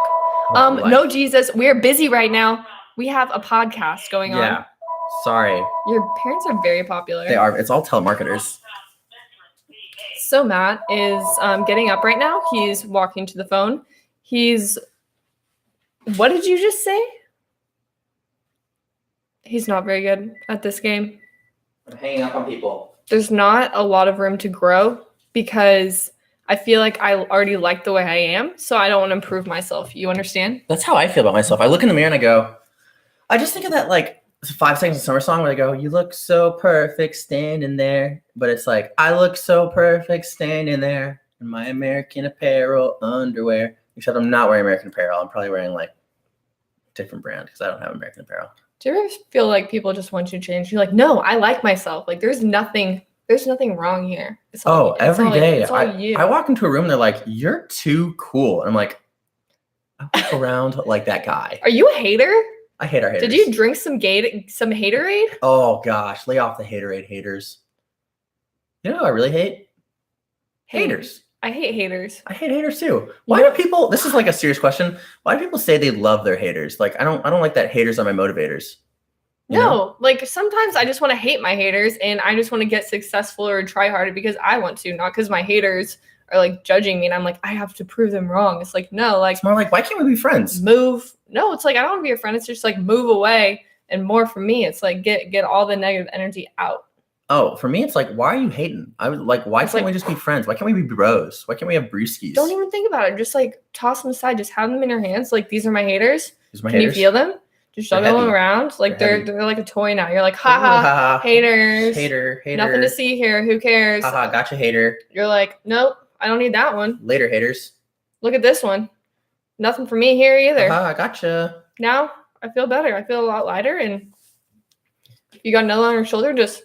Speaker 1: What?
Speaker 2: No, Jesus, we're busy right now. We have a podcast going on.
Speaker 1: Yeah. Sorry.
Speaker 2: Your parents are very popular.
Speaker 1: They are. It's all telemarketers.
Speaker 2: So Matt is getting up right now. He's walking to the phone. What did you just say? He's not very good at this game.
Speaker 1: I'm hanging up on people.
Speaker 2: There's not a lot of room to grow because I feel like I already like the way I am, so I don't want to improve myself. You understand?
Speaker 1: That's how I feel about myself. I look in the mirror and I go, I just think of that like 5 Seconds of Summer song where they go, you look so perfect standing there. But it's like, I look so perfect standing there in my American Apparel underwear. Except I'm not wearing American Apparel. I'm probably wearing like different brand because I don't have American Apparel.
Speaker 2: Do you ever feel like people just want you to change? You're like, no, I like myself. Like there's nothing wrong here. It's all, it's
Speaker 1: Every
Speaker 2: all,
Speaker 1: day.
Speaker 2: It's all you.
Speaker 1: I walk into a room, they're like, you're too cool. And I'm like, I walk around like that guy.
Speaker 2: Are you a hater?
Speaker 1: I hate our haters.
Speaker 2: Did you drink some haterade?
Speaker 1: Oh gosh, lay off the haterade haters. You know who I really hate? Haters.
Speaker 2: I hate haters.
Speaker 1: I hate haters too. Why do people, this is like a serious question. Why do people say they love their haters? Like I don't like that haters are my motivators. You know?
Speaker 2: No, like sometimes I just want to hate my haters and I just want to get successful or try harder because I want to, not because my haters are like judging me and I'm like, I have to prove them wrong. It's like, no, like
Speaker 1: It's more like, why can't we be friends?
Speaker 2: move. No, it's like I don't want to be your friend. It's just like move away. And more for me, it's like get all the negative energy out.
Speaker 1: Oh, for me, it's like, why are you hating? I was like, why
Speaker 2: It's
Speaker 1: can't
Speaker 2: like-
Speaker 1: we just be friends? Why can't we be bros? Why can't we have brewskis?
Speaker 2: Don't even think about it. Just like toss them aside. Just have them in your hands. Like these are my haters.
Speaker 1: These are my
Speaker 2: Can
Speaker 1: haters.
Speaker 2: you feel them? Just
Speaker 1: They're
Speaker 2: juggle them
Speaker 1: heavy.
Speaker 2: around. Like
Speaker 1: They're heavy.
Speaker 2: they're like a toy now. You're like, haha, haters.
Speaker 1: Hater.
Speaker 2: Nothing to see here. Who cares?
Speaker 1: Haha, gotcha, hater.
Speaker 2: You're like, nope, I don't need that one.
Speaker 1: Later, haters.
Speaker 2: Look at this one. Nothing for me here either.
Speaker 1: Haha, gotcha.
Speaker 2: Now I feel better. I feel a lot lighter. And if you got another on your shoulder, just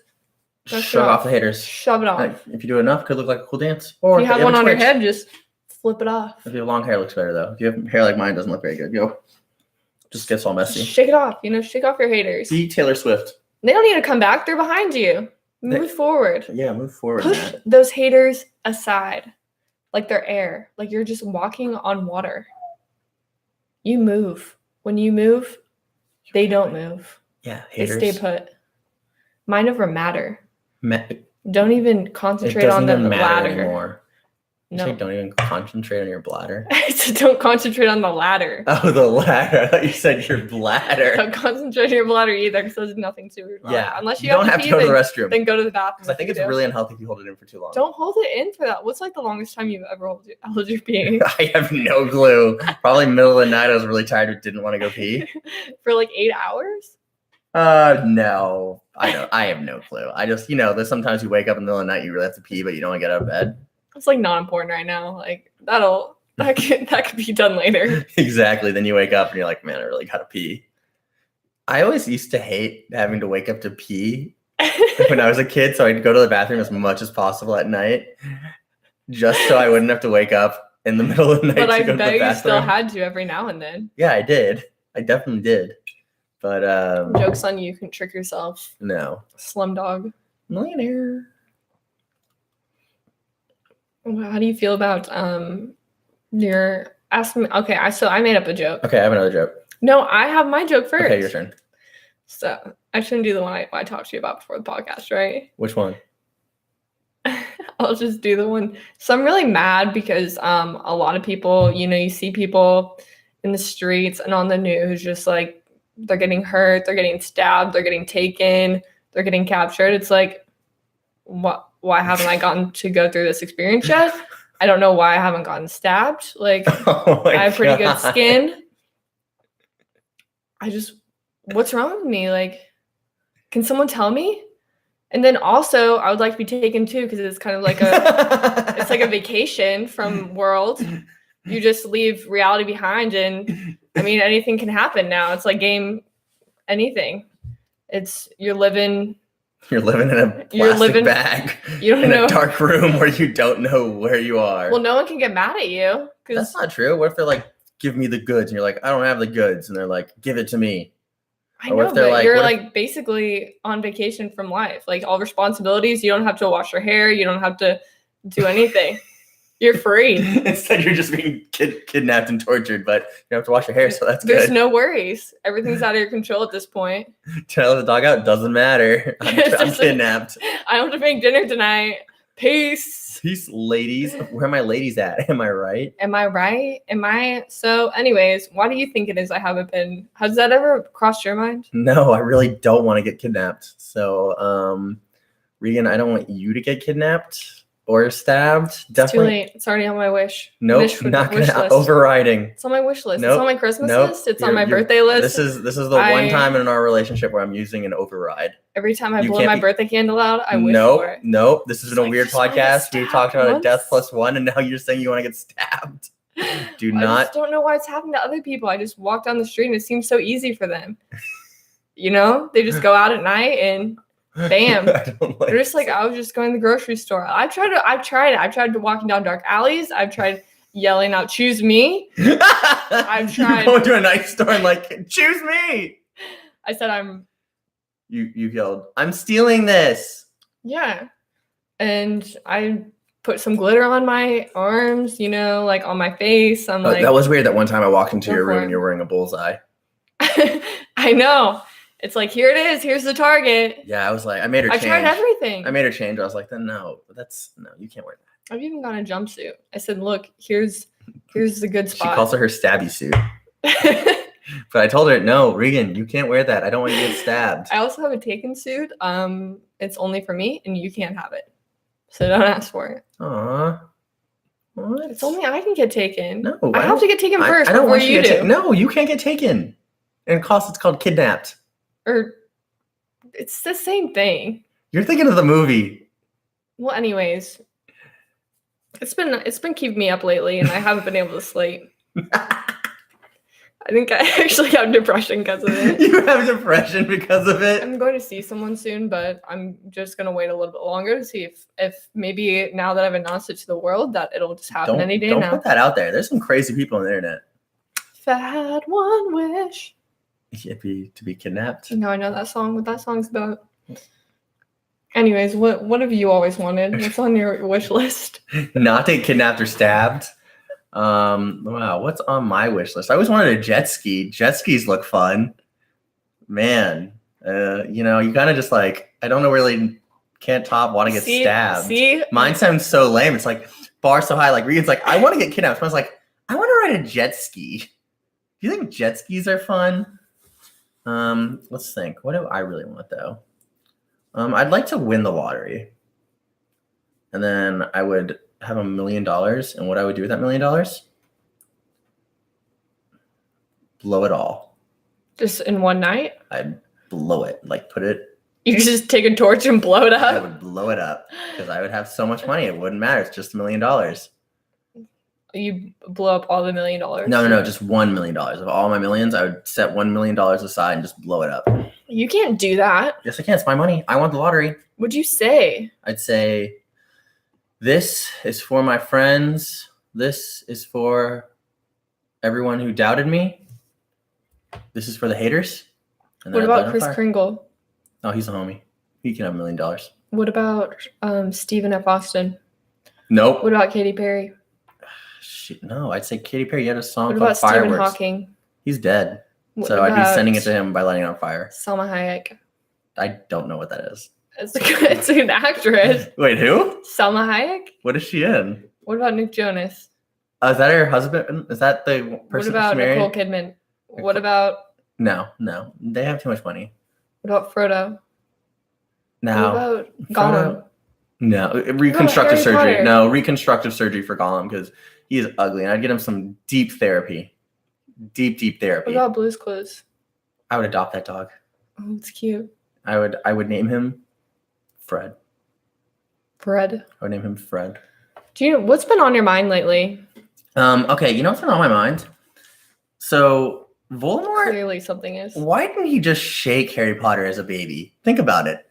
Speaker 2: brush it
Speaker 1: Shove off
Speaker 2: off.
Speaker 1: the haters.
Speaker 2: Shove it off.
Speaker 1: Like, if you do enough, could look like a cool dance. Or
Speaker 2: If you
Speaker 1: if
Speaker 2: have one on your
Speaker 1: twitch.
Speaker 2: head, just flip it off.
Speaker 1: If you have long hair, it looks better though. If you have hair like mine, it doesn't look very good. Go. Just gets all
Speaker 2: Just
Speaker 1: messy.
Speaker 2: shake it off. Shake off your haters.
Speaker 1: Be Taylor Swift.
Speaker 2: They don't need to come back. They're behind you. Move forward.
Speaker 1: Yeah, move forward,
Speaker 2: Push
Speaker 1: man.
Speaker 2: those haters aside. Like they're air. Like you're just walking on water. You move. When you move, they don't move.
Speaker 1: Yeah,
Speaker 2: They
Speaker 1: haters.
Speaker 2: stay put. Mind over matter.
Speaker 1: It
Speaker 2: Don't even concentrate
Speaker 1: doesn't
Speaker 2: on the
Speaker 1: even matter
Speaker 2: ladder.
Speaker 1: anymore. You
Speaker 2: No.
Speaker 1: say don't even concentrate on your bladder.
Speaker 2: So don't concentrate on the ladder.
Speaker 1: Oh, the ladder. I thought you said your bladder.
Speaker 2: Don't concentrate on your bladder either because there's nothing to it.
Speaker 1: Yeah.
Speaker 2: Unless you,
Speaker 1: don't
Speaker 2: have
Speaker 1: have
Speaker 2: to
Speaker 1: to
Speaker 2: pee,
Speaker 1: go to the
Speaker 2: then,
Speaker 1: restroom.
Speaker 2: then go to the bathroom.
Speaker 1: Because I think
Speaker 2: if
Speaker 1: it's
Speaker 2: you do.
Speaker 1: really unhealthy if you hold it in for too long.
Speaker 2: Don't hold it in for that. What's like the longest time you've ever held your pee?
Speaker 1: I have no clue. Probably middle of the night. I was really tired and didn't want to go pee.
Speaker 2: For like 8 hours?
Speaker 1: No. I have no clue. I just, there's sometimes you wake up in the middle of the night, you really have to pee, but you don't want to get out of bed.
Speaker 2: It's like not important right now. Like that could be done later.
Speaker 1: Exactly. Then you wake up and you're like, man, I really gotta pee. I always used to hate having to wake up to pee when I was a kid, so I'd go to the bathroom as much as possible at night, just so I wouldn't have to wake up in the middle of the night
Speaker 2: But
Speaker 1: to
Speaker 2: I
Speaker 1: go to the
Speaker 2: bet you
Speaker 1: bathroom.
Speaker 2: still had to every now and then.
Speaker 1: Yeah, I did. I definitely did. But
Speaker 2: Joke's on you, can trick yourself.
Speaker 1: no.
Speaker 2: Slumdog.
Speaker 1: Millionaire.
Speaker 2: How do you feel about your ask me? Okay, I made up a joke.
Speaker 1: Okay, I have another joke.
Speaker 2: No, I have my joke first.
Speaker 1: Okay, your turn.
Speaker 2: So I shouldn't do the one I talked to you about before the podcast, right?
Speaker 1: Which one?
Speaker 2: I'll just do the one. So I'm really mad because a lot of people, you see people in the streets and on the news just like they're getting hurt, they're getting stabbed, they're getting taken, they're getting captured. It's like, why haven't I gotten to go through this experience yet? I don't know why I haven't gotten stabbed. Like, I have pretty good skin. What's wrong with me? Like, can someone tell me? And then also, I would like to be taken too, because it's kind of like it's like a vacation from world. You just leave reality behind, and I mean, anything can happen now. It's like anything. You're living in a plastic
Speaker 1: bag
Speaker 2: you don't
Speaker 1: in
Speaker 2: know.
Speaker 1: A dark room where you don't know where you are.
Speaker 2: Well, no one can get mad at you.
Speaker 1: That's not true. What if they're like, give me the goods, and you're like, I don't have the goods, and they're like, give it to me.
Speaker 2: I know, but you're like basically on vacation from life. Like all responsibilities, you don't have to wash your hair, you don't have to do anything. You're free.
Speaker 1: Instead, you're just being kidnapped and tortured, but you don't have to wash your hair, so that's
Speaker 2: There's
Speaker 1: good.
Speaker 2: no worries. Everything's out of your control at this point.
Speaker 1: Tell the dog out, doesn't matter. I'm kidnapped.
Speaker 2: I don't have to make dinner tonight. Peace.
Speaker 1: Peace, ladies. Where are my ladies at? Am I right?
Speaker 2: Am I right? So anyways, why do you think it is I haven't been? Has that ever crossed your mind?
Speaker 1: No, I really don't want to get kidnapped. So, Regan, I don't want you to get kidnapped or stabbed. Definitely.
Speaker 2: It's too late. It's already on my wish.
Speaker 1: Nope, not gonna. Overriding.
Speaker 2: It's on my wish list.
Speaker 1: Nope,
Speaker 2: it's on my Christmas
Speaker 1: nope,
Speaker 2: list. It's on my birthday list.
Speaker 1: This is the one time in our relationship where I'm using an override.
Speaker 2: Every time I blow my birthday candle out, I wish for it.
Speaker 1: Nope. This has been a weird podcast. We've talked about a death plus one, and now you're saying you want to get stabbed. I just
Speaker 2: don't know why it's happening to other people. I just walk down the street and it seems so easy for them. They just go out at night and bam. They're just like, I was just going to the grocery store. I've tried walking down dark alleys. I've tried yelling out, choose me. I've tried
Speaker 1: going to a night store and like, choose me.
Speaker 2: I said
Speaker 1: You yelled, I'm stealing this.
Speaker 2: Yeah. And I put some glitter on my arms, like on my face. I'm like,
Speaker 1: that was weird that one time I walked into your room and you're wearing a bullseye.
Speaker 2: I know. It's like, here it is. Here's the target.
Speaker 1: Yeah, I was like, I made her change.
Speaker 2: I tried everything.
Speaker 1: I made her change. I was like, no, you can't wear that.
Speaker 2: I've even got a jumpsuit. I said, look, here's the good spot.
Speaker 1: She calls it her stabby suit. But I told her, no, Regan, you can't wear that. I don't want you to get stabbed.
Speaker 2: I also have a taken suit. It's only for me, and you can't have it. So don't ask for it.
Speaker 1: Aww. What?
Speaker 2: It's only I can get taken.
Speaker 1: No.
Speaker 2: I have to get taken first
Speaker 1: I don't
Speaker 2: before
Speaker 1: want
Speaker 2: you do.
Speaker 1: No, you can't get taken. And it's called kidnapped.
Speaker 2: Or it's the same thing.
Speaker 1: You're thinking of the movie.
Speaker 2: Well, anyways, it's been keeping me up lately, and I haven't been able to sleep. I think I actually have depression because of it.
Speaker 1: You have depression because of it?
Speaker 2: I'm going to see someone soon, but I'm just going to wait a little bit longer to see if maybe now that I've announced it to the world that it'll just happen any day now.
Speaker 1: Don't put that out there. There's some crazy people on the internet.
Speaker 2: If I had one wish.
Speaker 1: To be kidnapped.
Speaker 2: No, I know that song. What that song's about. Anyways, what have you always wanted? What's on your wish list?
Speaker 1: Not to get kidnapped or stabbed. Wow, what's on my wish list? I always wanted a jet ski. Jet skis look fun. Man, you kind of just like, I don't know, really can't top want to get stabbed.
Speaker 2: See?
Speaker 1: Mine sounds so lame. It's like bar so high. Like Regan's like, I want to get kidnapped. I was like, I want to ride a jet ski. Do you think jet skis are fun? Let's think. What do I really want though? I'd like to win the lottery. And then I would have $1 million. And what I would do with that $1 million? Blow it all.
Speaker 2: Just in one night?
Speaker 1: I'd blow it. Like put it
Speaker 2: You just take a torch and blow it
Speaker 1: I
Speaker 2: up?
Speaker 1: would blow it up because I would have so much money. It wouldn't matter. It's just $1 million.
Speaker 2: You blow up all the $1 million?
Speaker 1: No, just $1 million. Of all my millions, I would set $1 million aside and just blow it up.
Speaker 2: You can't do that.
Speaker 1: Yes, I can. It's my money. I want the lottery.
Speaker 2: What'd you say?
Speaker 1: I'd say, this is for my friends. This is for everyone who doubted me. This is for the haters. And
Speaker 2: What
Speaker 1: then I'd light
Speaker 2: about
Speaker 1: it on
Speaker 2: Chris
Speaker 1: fire.
Speaker 2: Kringle?
Speaker 1: Oh, he's a homie. He can have $1 million.
Speaker 2: What about Stephen F. Austin?
Speaker 1: Nope.
Speaker 2: What about Katy Perry?
Speaker 1: Shit, no, I'd say Katy Perry. You had a song
Speaker 2: What
Speaker 1: called
Speaker 2: about Stephen
Speaker 1: Fireworks.
Speaker 2: Hawking?
Speaker 1: He's dead.
Speaker 2: What
Speaker 1: So I'd be
Speaker 2: about
Speaker 1: sending it to him by lighting it on fire.
Speaker 2: Salma Hayek.
Speaker 1: I don't know what that is.
Speaker 2: It's an actress.
Speaker 1: Wait, who?
Speaker 2: Salma Hayek?
Speaker 1: What is she in?
Speaker 2: What about Nick Jonas?
Speaker 1: Is that her husband? Is that the
Speaker 2: What
Speaker 1: person
Speaker 2: about
Speaker 1: she's married?
Speaker 2: Nicole Kidman? What about
Speaker 1: No. They have too much money.
Speaker 2: what about Frodo?
Speaker 1: No.
Speaker 2: What about Gollum?
Speaker 1: No. Reconstructive
Speaker 2: Harry
Speaker 1: surgery.
Speaker 2: Potter?
Speaker 1: No, reconstructive surgery for Gollum because he is ugly. And I'd get him some deep therapy. Deep
Speaker 2: What
Speaker 1: therapy.
Speaker 2: about Blue's Clues?
Speaker 1: I would adopt that dog.
Speaker 2: Oh, it's cute.
Speaker 1: I would name him Fred.
Speaker 2: Fred.
Speaker 1: I would name him Fred.
Speaker 2: Do you know what's been on your mind lately?
Speaker 1: Okay, you know what's been on my mind? So Voldemort,
Speaker 2: Clearly something is.
Speaker 1: why didn't he just shake Harry Potter as a baby? Think about it.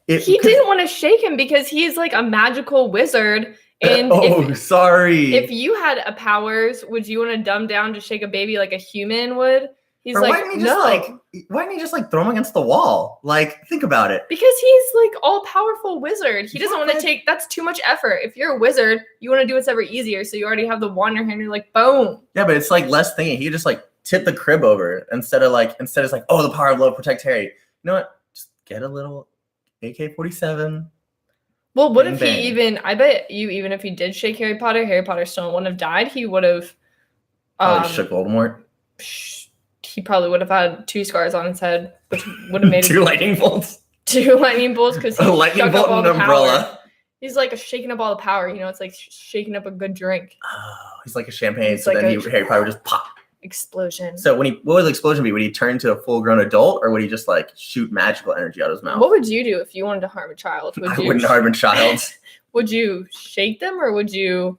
Speaker 2: He didn't want to shake him because he's like a magical wizard. And
Speaker 1: sorry.
Speaker 2: if you had a powers, would you want to dumb down to shake a baby like a human would? He's
Speaker 1: Or
Speaker 2: like,
Speaker 1: why didn't he
Speaker 2: no.
Speaker 1: just throw him against the wall? Like, think about it.
Speaker 2: Because he's like all powerful wizard. He doesn't
Speaker 1: Yeah,
Speaker 2: want to
Speaker 1: but-
Speaker 2: take, that's too much effort. If you're a wizard, you want to do what's ever easier. So you already have the wand in your hand. You're like, boom.
Speaker 1: Yeah, but it's like less thinking. He just tip the crib over instead it's like, oh, the power of love protect Harry. You know what? Just get a little AK-47.
Speaker 2: Well, what
Speaker 1: Bang,
Speaker 2: if
Speaker 1: bang.
Speaker 2: he even, I bet you, even if he did shake Harry Potter still wouldn't have died. He would have,
Speaker 1: Probably shook Voldemort.
Speaker 2: he probably would have had 2 scars on his head, which would have made
Speaker 1: 2 lightning bolts.
Speaker 2: 2 lightning bolts because he
Speaker 1: A lightning
Speaker 2: shook up
Speaker 1: bolt
Speaker 2: all
Speaker 1: and
Speaker 2: the
Speaker 1: an
Speaker 2: power.
Speaker 1: umbrella.
Speaker 2: He's like shaking up all the power. It's like shaking up a good drink.
Speaker 1: Oh, he's like a champagne.
Speaker 2: It's
Speaker 1: So
Speaker 2: like
Speaker 1: then
Speaker 2: a-
Speaker 1: Harry Potter would just pop.
Speaker 2: Explosion.
Speaker 1: So what would the explosion be? Would he turn into a full-grown adult, or would he just shoot magical energy out of his mouth?
Speaker 2: What would you do if you wanted to harm a child?
Speaker 1: I wouldn't harm a child.
Speaker 2: Would you shake them or would you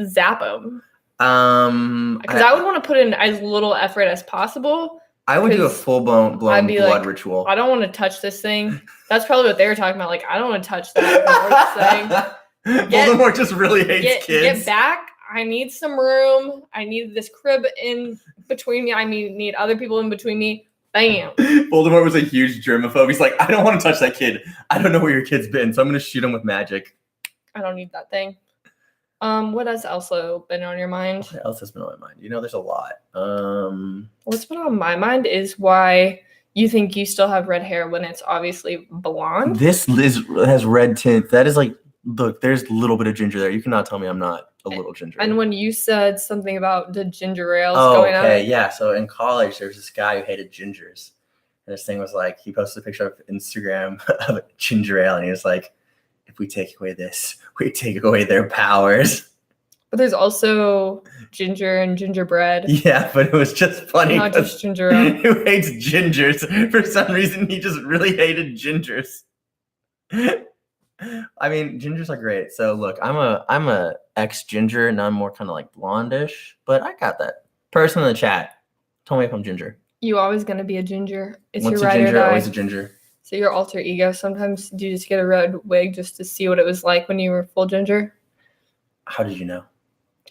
Speaker 2: zap them? Because I would want to put in as little effort as possible.
Speaker 1: I would do a
Speaker 2: 'cause
Speaker 1: full-blown
Speaker 2: I'd be
Speaker 1: blood
Speaker 2: like,
Speaker 1: ritual.
Speaker 2: I don't want to touch this thing. That's probably what they were talking about. Like, I don't want to touch that.
Speaker 1: Voldemort just really hates kids.
Speaker 2: Get back. I need some room. I need this crib in between me. I need other people in between me. Bam.
Speaker 1: Voldemort was a huge germaphobe. He's like, I don't want to touch that kid. I don't know where your kid's been, so I'm going to shoot him with magic.
Speaker 2: I don't need that thing. What has also been on your mind?
Speaker 1: What else has been on my mind? There's a lot.
Speaker 2: What's been on my mind is why you think you still have red hair when it's obviously blonde.
Speaker 1: This has red tint. That is look, there's a little bit of ginger there. You cannot tell me I'm not a little ginger.
Speaker 2: And when you said something about the ginger ales
Speaker 1: Oh,
Speaker 2: going
Speaker 1: okay,
Speaker 2: on.
Speaker 1: yeah. So in college, there was this guy who hated gingers. And his thing was he posted a picture of Instagram of a ginger ale, and he was like, if we take away this, we take away their powers.
Speaker 2: But there's also ginger and gingerbread.
Speaker 1: Yeah, but it was just funny.
Speaker 2: Not
Speaker 1: 'cause
Speaker 2: just ginger ale.
Speaker 1: who hates gingers? For some reason, he just really hated gingers. I mean, gingers are great. So look, I'm a ex-ginger, and I'm more kind of blondish, but I got that. Person in the chat, tell me if I'm ginger.
Speaker 2: You always gonna be a ginger. It's
Speaker 1: Once
Speaker 2: your
Speaker 1: a
Speaker 2: ride or
Speaker 1: ginger,
Speaker 2: die.
Speaker 1: always a ginger.
Speaker 2: So your alter ego. Sometimes do you just get a red wig just to see what it was like when you were full ginger,
Speaker 1: How did you know?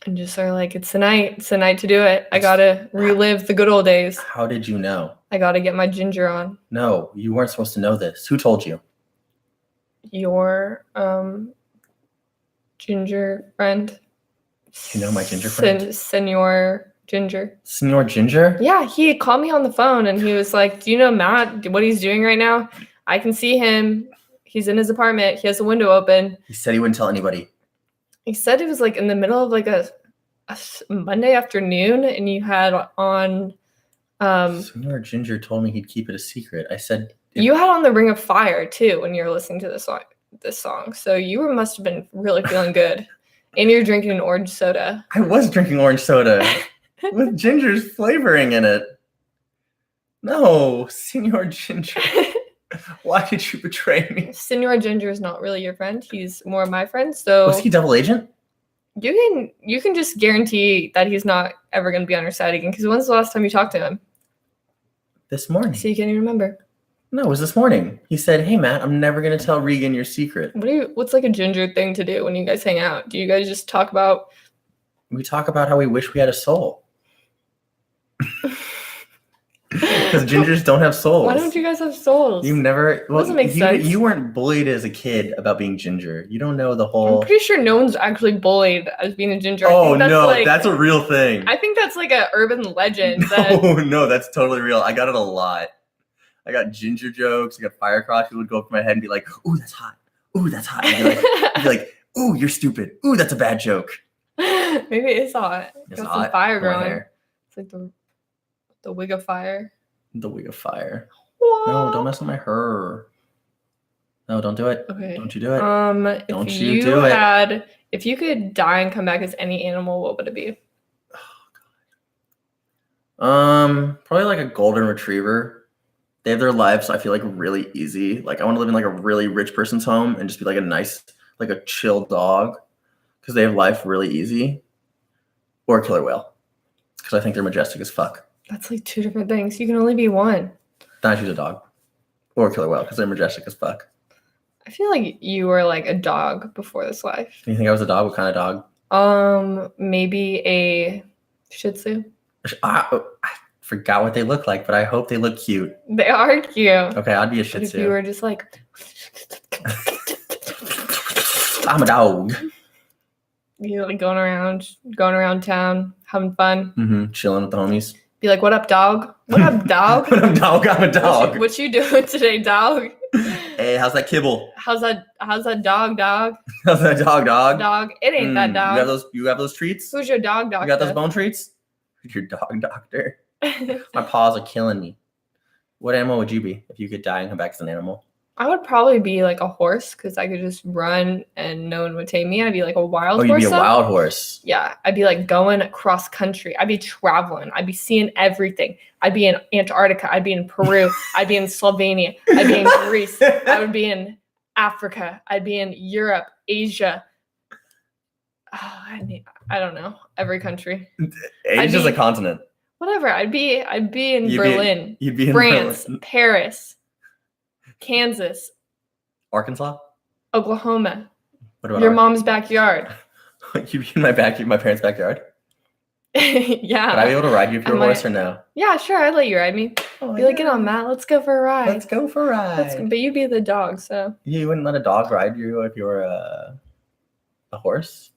Speaker 2: and just are like, it's the night. It's the night to do it. I gotta relive the good old days.
Speaker 1: How did you know?
Speaker 2: I gotta get my ginger on.
Speaker 1: No, you weren't supposed to know this. Who told you?
Speaker 2: Your ginger friend.
Speaker 1: You know my ginger friend?
Speaker 2: Senor Ginger.
Speaker 1: Senor Ginger?
Speaker 2: Yeah, he called me on the phone and he was like, do you know Matt, what he's doing right now? I can see him. He's in his apartment. He has the window open.
Speaker 1: He said he wouldn't tell anybody.
Speaker 2: He said it was in the middle of a Monday afternoon and you had on
Speaker 1: Senor Ginger told me he'd keep it a secret. I said
Speaker 2: you had on the Ring of Fire too when you were listening to this song. So you must have been really feeling good. And you're drinking an orange soda.
Speaker 1: I was drinking orange soda with ginger's flavoring in it. No, Senor Ginger. Why did you betray me?
Speaker 2: Senor Ginger is not really your friend. He's more of my friend. So
Speaker 1: Was he double agent?
Speaker 2: you can just guarantee that he's not ever going to be on your side again. Because when's the last time you talked to him?
Speaker 1: This morning.
Speaker 2: So you can't even remember.
Speaker 1: No, it was this morning. He said, "Hey, Matt, I'm never gonna tell Regan your secret."
Speaker 2: What's like a Ginger thing to do when you guys hang out? Do you guys just talk about?
Speaker 1: We talk about how we wish we had a soul. Because gingers don't have souls.
Speaker 2: Why don't you guys have souls?
Speaker 1: You never. Well,
Speaker 2: doesn't make sense.
Speaker 1: You weren't bullied as a kid about being ginger. You don't know the
Speaker 2: I'm
Speaker 1: whole.
Speaker 2: pretty sure no one's actually bullied as being a ginger.
Speaker 1: Oh no, that's a real thing.
Speaker 2: I think that's like an urban legend.
Speaker 1: No, that's totally real. I got it a lot. I got ginger jokes. I got firecross. People would go up to my head and be like, "Ooh, that's hot. Ooh, that's hot." I'd be like, "Ooh, you're stupid. Ooh, that's a bad joke."
Speaker 2: Maybe it's hot.
Speaker 1: It's
Speaker 2: got
Speaker 1: hot.
Speaker 2: some fire
Speaker 1: My
Speaker 2: growing.
Speaker 1: hair.
Speaker 2: It's like the wig of fire.
Speaker 1: The wig of fire.
Speaker 2: What?
Speaker 1: No, don't mess with my hair. No, don't do it.
Speaker 2: Okay.
Speaker 1: Don't you do it. Don't you do it.
Speaker 2: If you could die and come back as any animal, what would it be?
Speaker 1: Probably like a golden retriever. They have their lives, I feel like, really easy. Like I want to live in like a really rich person's home and just be like a nice, like a chill dog, because they have life really easy. Or a killer whale, because I think they're majestic as fuck.
Speaker 2: That's like two different things. You can only be one.
Speaker 1: Then I choose a dog, or a killer whale, because they're majestic as fuck.
Speaker 2: I feel like you were like a dog before this life.
Speaker 1: You think I was a dog? What kind of dog?
Speaker 2: Maybe a Shih Tzu.
Speaker 1: I forgot what they look like, but I hope they look cute.
Speaker 2: They are cute.
Speaker 1: Okay, I'd be a Shih
Speaker 2: But
Speaker 1: Tzu.
Speaker 2: if you were just like,
Speaker 1: I'm a dog.
Speaker 2: you're like going around town, having fun.
Speaker 1: Chilling with the homies.
Speaker 2: Be like, what up, dog? What up, dog?
Speaker 1: What up, dog? I'm a dog.
Speaker 2: What you doing today, dog?
Speaker 1: Hey, how's that kibble?
Speaker 2: How's that dog?
Speaker 1: How's that dog?
Speaker 2: Dog. It ain't that dog.
Speaker 1: You have those treats?
Speaker 2: Who's your dog doctor?
Speaker 1: You got those bone treats? Who's your dog doctor? My paws are killing me. What animal would you be if you could die and come back as an animal?
Speaker 2: I would probably be like a horse because I could just run and no one would tame me. I'd be like a wild horse.
Speaker 1: Oh, you'd be a wild horse.
Speaker 2: Yeah. I'd be like going across country. I'd be traveling. I'd be seeing everything. I'd be in Antarctica. I'd be in Peru. I'd be in Slovenia. I'd be in Greece. I would be in Africa. I'd be in Europe, Asia. Oh, I don't know. Every country.
Speaker 1: Asia's a continent.
Speaker 2: Whatever. I'd be in Berlin.
Speaker 1: You'd be in
Speaker 2: France,
Speaker 1: Berlin.
Speaker 2: Paris, Kansas,
Speaker 1: Arkansas?
Speaker 2: Oklahoma.
Speaker 1: What about
Speaker 2: your mom's backyard?
Speaker 1: You'd be in my parents' backyard?
Speaker 2: Yeah.
Speaker 1: Would I be able to ride you if you're a horse or no?
Speaker 2: Yeah, sure. I'd let you ride me.
Speaker 1: Oh,
Speaker 2: be like, get on, Matt. Let's go for a ride.
Speaker 1: Let's go for a ride.
Speaker 2: But you'd be the dog, so.
Speaker 1: You wouldn't let a dog ride you if you were a horse?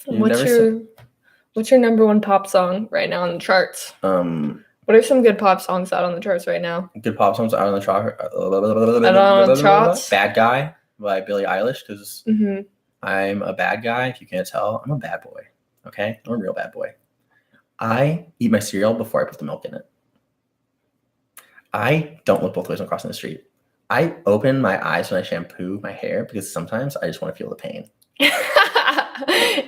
Speaker 2: What's your number one pop song right now on the charts? What are some good pop songs out on the charts right now?
Speaker 1: Good pop songs out on the
Speaker 2: charts.
Speaker 1: Bad Guy by Billie Eilish, because I'm a bad guy. If you can't tell, I'm a bad boy. Okay? I'm a real bad boy. I eat my cereal before I put the milk in it. I don't look both ways when crossing the street. I open my eyes when I shampoo my hair because sometimes I just want to feel the pain.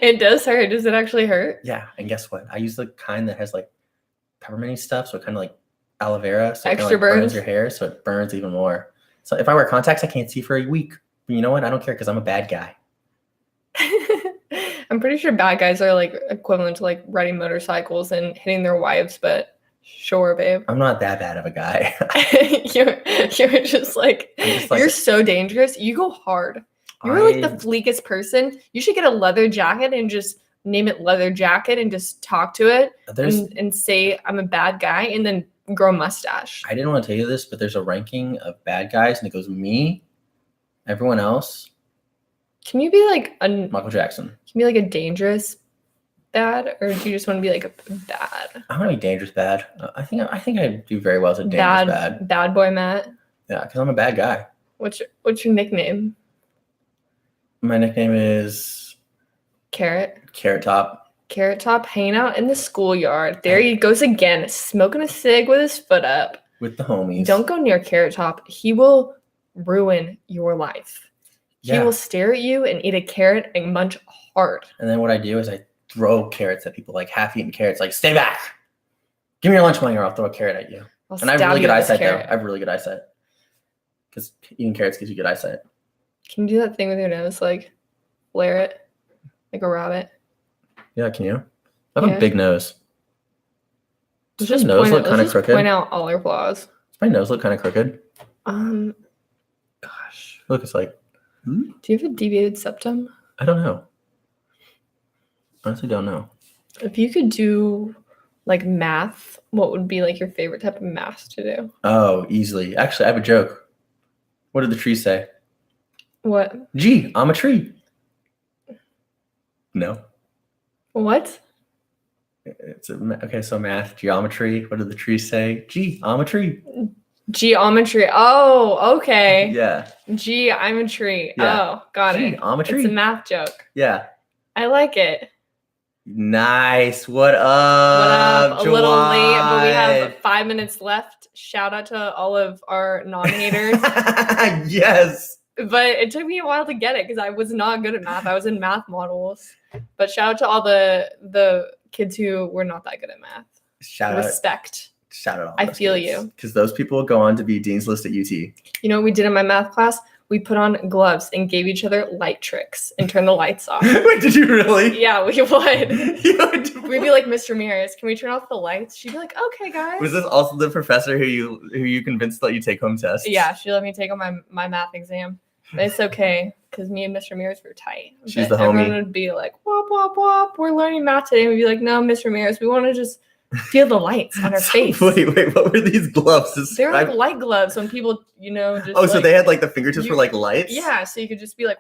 Speaker 2: It does hurt. Does it actually hurt?
Speaker 1: Yeah, and guess what? I use the kind that has like peppermint stuff, so it kind of like aloe vera, so
Speaker 2: extra
Speaker 1: it kind of like
Speaker 2: burns
Speaker 1: burns your hair, so it burns even more. So if I wear contacts, I can't see for a week. But you know what? I don't care because I'm a bad guy.
Speaker 2: I'm pretty sure bad guys are like equivalent to like riding motorcycles and hitting their wives, but sure, babe.
Speaker 1: I'm not that bad of a guy.
Speaker 2: you're just like you're so dangerous. You go hard. You're like the fleekest person. You should get a leather jacket and just name it leather jacket and just talk to it and say I'm a bad guy and then grow a mustache.
Speaker 1: I didn't want to tell you this, but there's a ranking of bad guys and it goes me, everyone else.
Speaker 2: Can you be like
Speaker 1: Michael Jackson?
Speaker 2: Can you be like a dangerous bad, or do you just want to be like a bad?
Speaker 1: I want to be dangerous bad. I think I do very well as a dangerous bad.
Speaker 2: Bad boy Matt.
Speaker 1: Yeah, because I'm a bad guy.
Speaker 2: What's your nickname?
Speaker 1: My nickname is
Speaker 2: Carrot.
Speaker 1: Carrot Top.
Speaker 2: Carrot Top, hanging out in the schoolyard. There he goes again, smoking a cig with his foot up.
Speaker 1: With the homies.
Speaker 2: Don't go near Carrot Top. He will ruin your life. Yeah. He will stare at you and eat a carrot and munch hard.
Speaker 1: And then what I do is I throw carrots at people, like half-eaten carrots, like, stay back. Give me your lunch money or I'll throw a carrot at you. And I have really good eyesight, though. I have really good eyesight. Because eating carrots gives you good eyesight.
Speaker 2: Can you do that thing with your nose, like flare it, like a rabbit?
Speaker 1: Yeah, can you? I have a big nose. Does
Speaker 2: Let's
Speaker 1: my nose look kind of crooked?
Speaker 2: Point out all our flaws.
Speaker 1: Does my nose look kind of crooked?
Speaker 2: Gosh.
Speaker 1: Look, it's like.
Speaker 2: Do you have a deviated septum?
Speaker 1: I don't know. Honestly, don't know.
Speaker 2: If you could do like math, what would be like your favorite type of math to do?
Speaker 1: Oh, easily. Actually, I have a joke. What did the tree say?
Speaker 2: What?
Speaker 1: Gee, I'm a tree. No.
Speaker 2: What?
Speaker 1: Okay, so math, geometry. What did the tree say? Gee, I'm a tree.
Speaker 2: Geometry. Oh, okay.
Speaker 1: Yeah.
Speaker 2: Gee, I'm a tree.
Speaker 1: Yeah.
Speaker 2: Oh, got
Speaker 1: Gee,
Speaker 2: it.
Speaker 1: I'm a tree.
Speaker 2: It's a math joke.
Speaker 1: Yeah.
Speaker 2: I like it.
Speaker 1: Nice. What up?
Speaker 2: What up? A little
Speaker 1: Jawad?
Speaker 2: late, but we have 5 minutes left. Shout out to all of our non-haters.
Speaker 1: Yes.
Speaker 2: But it took me a while to get it because I was not good at math. I was in math models. But shout out to all the kids who were not that good at math.
Speaker 1: Shout out.
Speaker 2: I feel you.
Speaker 1: Because those people will go on to be Dean's List at UT.
Speaker 2: You know what we did in my math class? We put on gloves and gave each other light tricks and turned the lights off.
Speaker 1: Wait, did you really?
Speaker 2: Yeah, we would. We'd be like, Mr. Mears, can we turn off the lights? She'd be like, okay, guys.
Speaker 1: Was this also the professor who you convinced to let you take home tests?
Speaker 2: Yeah, she let me take on my math exam. But it's okay, because me and Mr. Mears were tight.
Speaker 1: She's the homie.
Speaker 2: Everyone would be like, wop, wop, wop, we're learning math today. And we'd be like, no, Mr. Mears, we want to just feel the lights on our face.
Speaker 1: Wait, what were these gloves?
Speaker 2: They're like light gloves when people, just
Speaker 1: Oh, so they had like the fingertips were like lights?
Speaker 2: Yeah, so you could just be like,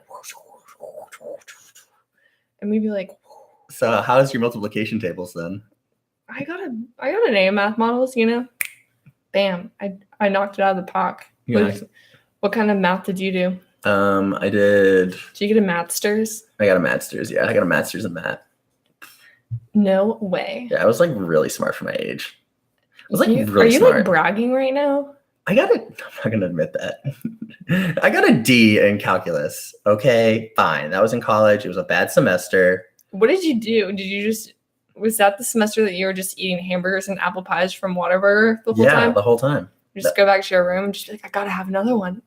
Speaker 2: and we'd be like.
Speaker 1: So how's your multiplication tables then?
Speaker 2: I got an A in math models, Bam. I knocked it out of the park. What kind of math did you do?
Speaker 1: I did.
Speaker 2: Did you get a mathsters?
Speaker 1: I got a mathsters. Yeah, I got a mathsters in math.
Speaker 2: No way.
Speaker 1: Yeah, I was like really smart for my age. I was like really smart.
Speaker 2: Are you like bragging right now?
Speaker 1: I'm not gonna admit that. I got a D in calculus. Okay, fine. That was in college. It was a bad semester.
Speaker 2: What did you do? Was that the semester that you were just eating hamburgers and apple pies from Whataburger the whole time?
Speaker 1: Yeah, the whole time.
Speaker 2: Just go back to your room and just be like, I gotta have another one.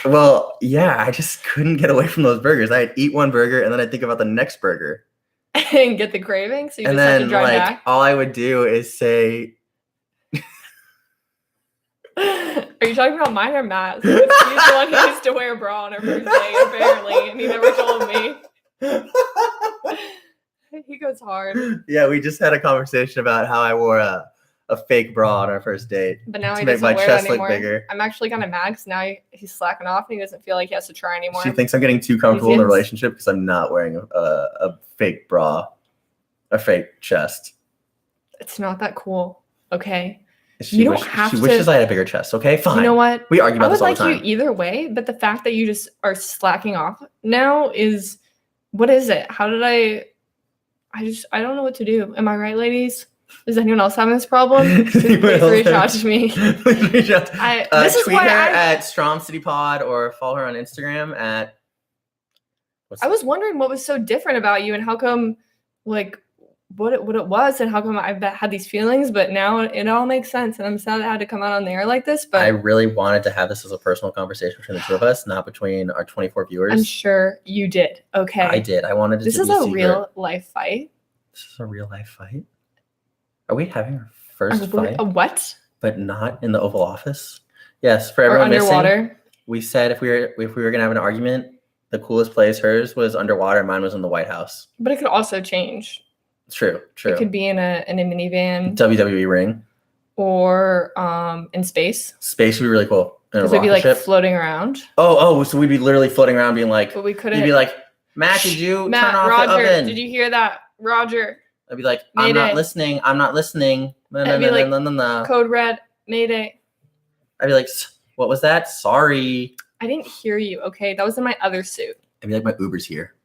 Speaker 1: Well, yeah, I just couldn't get away from those burgers. I'd eat one burger and then I'd think about the next burger.
Speaker 2: And get the craving, so you
Speaker 1: and
Speaker 2: just
Speaker 1: then,
Speaker 2: have to drive back?
Speaker 1: All I would do is say...
Speaker 2: Are you talking about mine or Matt? He's the one who used to wear a bra on our first day, apparently, and he never told me. He goes hard.
Speaker 1: Yeah, we just had a conversation about how I wore a fake bra on our first date.
Speaker 2: But now
Speaker 1: to
Speaker 2: he
Speaker 1: make
Speaker 2: doesn't
Speaker 1: my
Speaker 2: wear
Speaker 1: chest
Speaker 2: it anymore.
Speaker 1: Look bigger.
Speaker 2: I'm actually kind of mad because now he's slacking off and he doesn't feel like he has to try anymore.
Speaker 1: She thinks I'm getting too comfortable in the relationship because I'm not wearing a fake bra, a fake chest.
Speaker 2: It's not that cool, okay?
Speaker 1: She wishes I had a bigger chest. Okay, fine.
Speaker 2: You know what?
Speaker 1: We argue about this all the time.
Speaker 2: I would like you either way, but the fact that you just are slacking off now is, what is it? How did I don't know what to do. Am I right, ladies? Does anyone else having this problem? Please reach out to me.
Speaker 1: Please reach out.
Speaker 2: This is
Speaker 1: tweet
Speaker 2: why
Speaker 1: her at Strom City Pod or follow her on Instagram at.
Speaker 2: I was wondering what was so different about you and how come, like, what it was and how come I've had these feelings, but now it all makes sense and I'm sad I had to come out on the air like this. But
Speaker 1: I really wanted to have this as a personal conversation between the two of us, not between our 24 viewers.
Speaker 2: I'm sure you did. Okay.
Speaker 1: I did. I wanted to.
Speaker 2: This is a real life fight.
Speaker 1: This is a real life fight. Are we having our first fight?
Speaker 2: A what?
Speaker 1: But not in the Oval Office. Yes, for everyone
Speaker 2: underwater.
Speaker 1: Missing, we said if we were gonna have an argument, the coolest place hers was underwater, mine was in the White House.
Speaker 2: But it could also change.
Speaker 1: True.
Speaker 2: It could be in a minivan.
Speaker 1: WWE ring.
Speaker 2: Or in space.
Speaker 1: Space would be really cool.
Speaker 2: Because we'd be like floating around.
Speaker 1: Oh, so we'd be literally floating around being like,
Speaker 2: but we couldn't.
Speaker 1: You'd be like, Matt, did you turn off
Speaker 2: Roger,
Speaker 1: the oven?
Speaker 2: Did you hear that? Roger.
Speaker 1: I'd be like, I'm not listening.
Speaker 2: I'd be like, code red, Mayday.
Speaker 1: I'd be like, what was that? Sorry.
Speaker 2: I didn't hear you, okay? That was in my other suit.
Speaker 1: I'd be like, my Uber's here.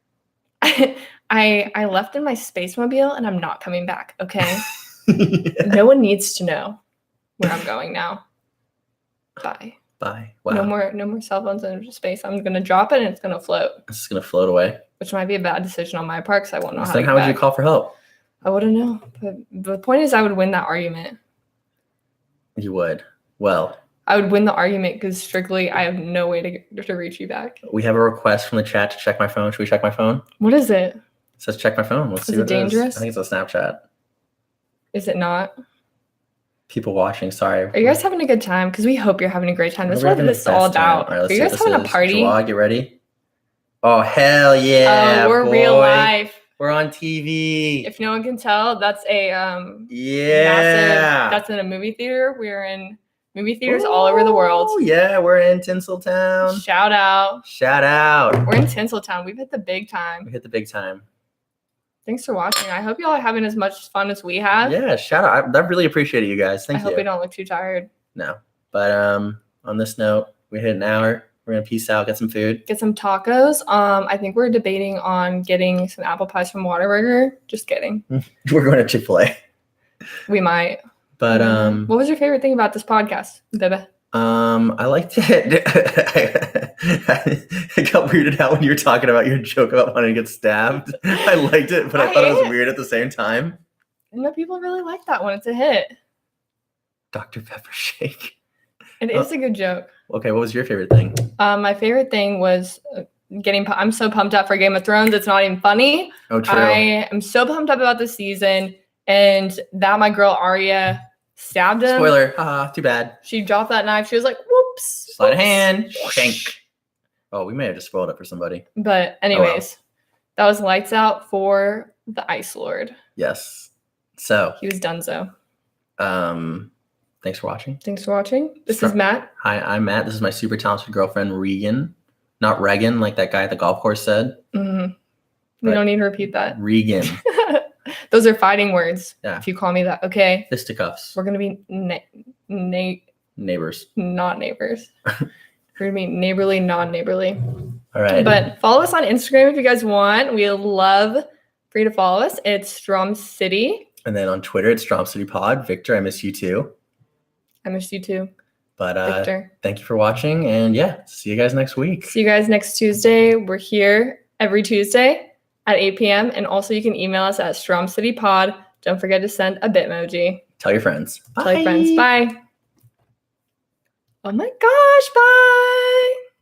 Speaker 2: I left in my space mobile and I'm not coming back, okay? No one needs to know where I'm going now. Bye.
Speaker 1: Bye. Wow.
Speaker 2: No more cell phones in space. I'm gonna drop it and it's gonna float.
Speaker 1: It's just gonna float away.
Speaker 2: Which might be a bad decision on my part because I won't know how.
Speaker 1: Then how would you call for help?
Speaker 2: I wouldn't know. But the point is I would win that argument.
Speaker 1: You would. Well,
Speaker 2: I would win the argument because strictly I have no way to reach you back.
Speaker 1: We have a request from the chat to check my phone. Should we check my phone?
Speaker 2: What is it?
Speaker 1: It says check my phone. Let's see
Speaker 2: Is
Speaker 1: what
Speaker 2: it
Speaker 1: it is.
Speaker 2: dangerous?
Speaker 1: I think it's a Snapchat.
Speaker 2: Is it not?
Speaker 1: People watching, sorry.
Speaker 2: Are you guys having a good time? Because we hope you're having a great time. That's
Speaker 1: We're
Speaker 2: what
Speaker 1: having
Speaker 2: this is
Speaker 1: the
Speaker 2: all
Speaker 1: best time.
Speaker 2: about.
Speaker 1: All right, let's
Speaker 2: Are
Speaker 1: see
Speaker 2: you
Speaker 1: what
Speaker 2: guys
Speaker 1: this
Speaker 2: having a
Speaker 1: is.
Speaker 2: party?
Speaker 1: Joa, get ready. Oh, hell yeah.
Speaker 2: We're
Speaker 1: boy.
Speaker 2: real life.
Speaker 1: We're on TV.
Speaker 2: If no one can tell, that's a
Speaker 1: Yeah.
Speaker 2: massive. That's in a movie theater. We're in movie theaters all over the world.
Speaker 1: Oh, yeah. We're in Tinseltown.
Speaker 2: Shout out.
Speaker 1: Shout out.
Speaker 2: We're in Tinseltown. We've hit the big time.
Speaker 1: We hit the big time.
Speaker 2: Thanks for watching. I hope y'all are having as much fun as we have.
Speaker 1: Yeah, shout out. I really appreciate it, you guys. Thank
Speaker 2: I
Speaker 1: you.
Speaker 2: hope we don't look too tired.
Speaker 1: No. But on this note, we hit an hour. We're gonna peace out, get some food.
Speaker 2: Get some tacos. I think we're debating on getting some apple pies from Whataburger. Just kidding.
Speaker 1: We're going to Chick-fil-A.
Speaker 2: We might.
Speaker 1: But
Speaker 2: what was your favorite thing about this podcast, Bebe?
Speaker 1: I liked it. I got weirded out when you were talking about your joke about wanting to get stabbed. I liked it, but I thought it was weird at the same time.
Speaker 2: No, people really like that one. It's a hit.
Speaker 1: Dr. Pepper shake.
Speaker 2: It is a good joke.
Speaker 1: Okay, what was your favorite thing?
Speaker 2: My favorite thing was I'm so pumped up for Game of Thrones. It's not even funny.
Speaker 1: Oh, true.
Speaker 2: I am so pumped up about this season, and that my girl Arya stabbed him.
Speaker 1: Spoiler. Too bad.
Speaker 2: She dropped that knife. She was like, whoops.
Speaker 1: Sleight of hand. Shank. Oh, we may have just spoiled it for somebody.
Speaker 2: But anyways, that was lights out for the Ice Lord.
Speaker 1: Yes. So.
Speaker 2: He was donezo.
Speaker 1: Thanks for watching.
Speaker 2: Thanks for watching. This is Matt.
Speaker 1: Hi, I'm Matt. This is my super talented girlfriend, Regan. Not Regan, like that guy at the golf course said.
Speaker 2: Mm-hmm. We don't need to repeat that.
Speaker 1: Regan.
Speaker 2: Those are fighting words.
Speaker 1: Yeah.
Speaker 2: If you call me that. Okay.
Speaker 1: Fisticuffs.
Speaker 2: We're going to be
Speaker 1: neighbors.
Speaker 2: Not neighbors. We're going to be neighborly, non-neighborly.
Speaker 1: All right.
Speaker 2: But follow us on Instagram if you guys want. We love for you to follow us. It's Strom City.
Speaker 1: And then on Twitter, it's Strom City Pod. Victor, I miss you too.
Speaker 2: I missed you too.
Speaker 1: But
Speaker 2: Victor.
Speaker 1: Thank you for watching. And yeah, see you guys next week.
Speaker 2: See you guys next Tuesday. We're here every Tuesday at 8 p.m. And also you can email us at stromcitypod. Don't forget to send a Bitmoji.
Speaker 1: Tell your friends.
Speaker 2: Tell your friends. Bye. Oh my gosh. Bye.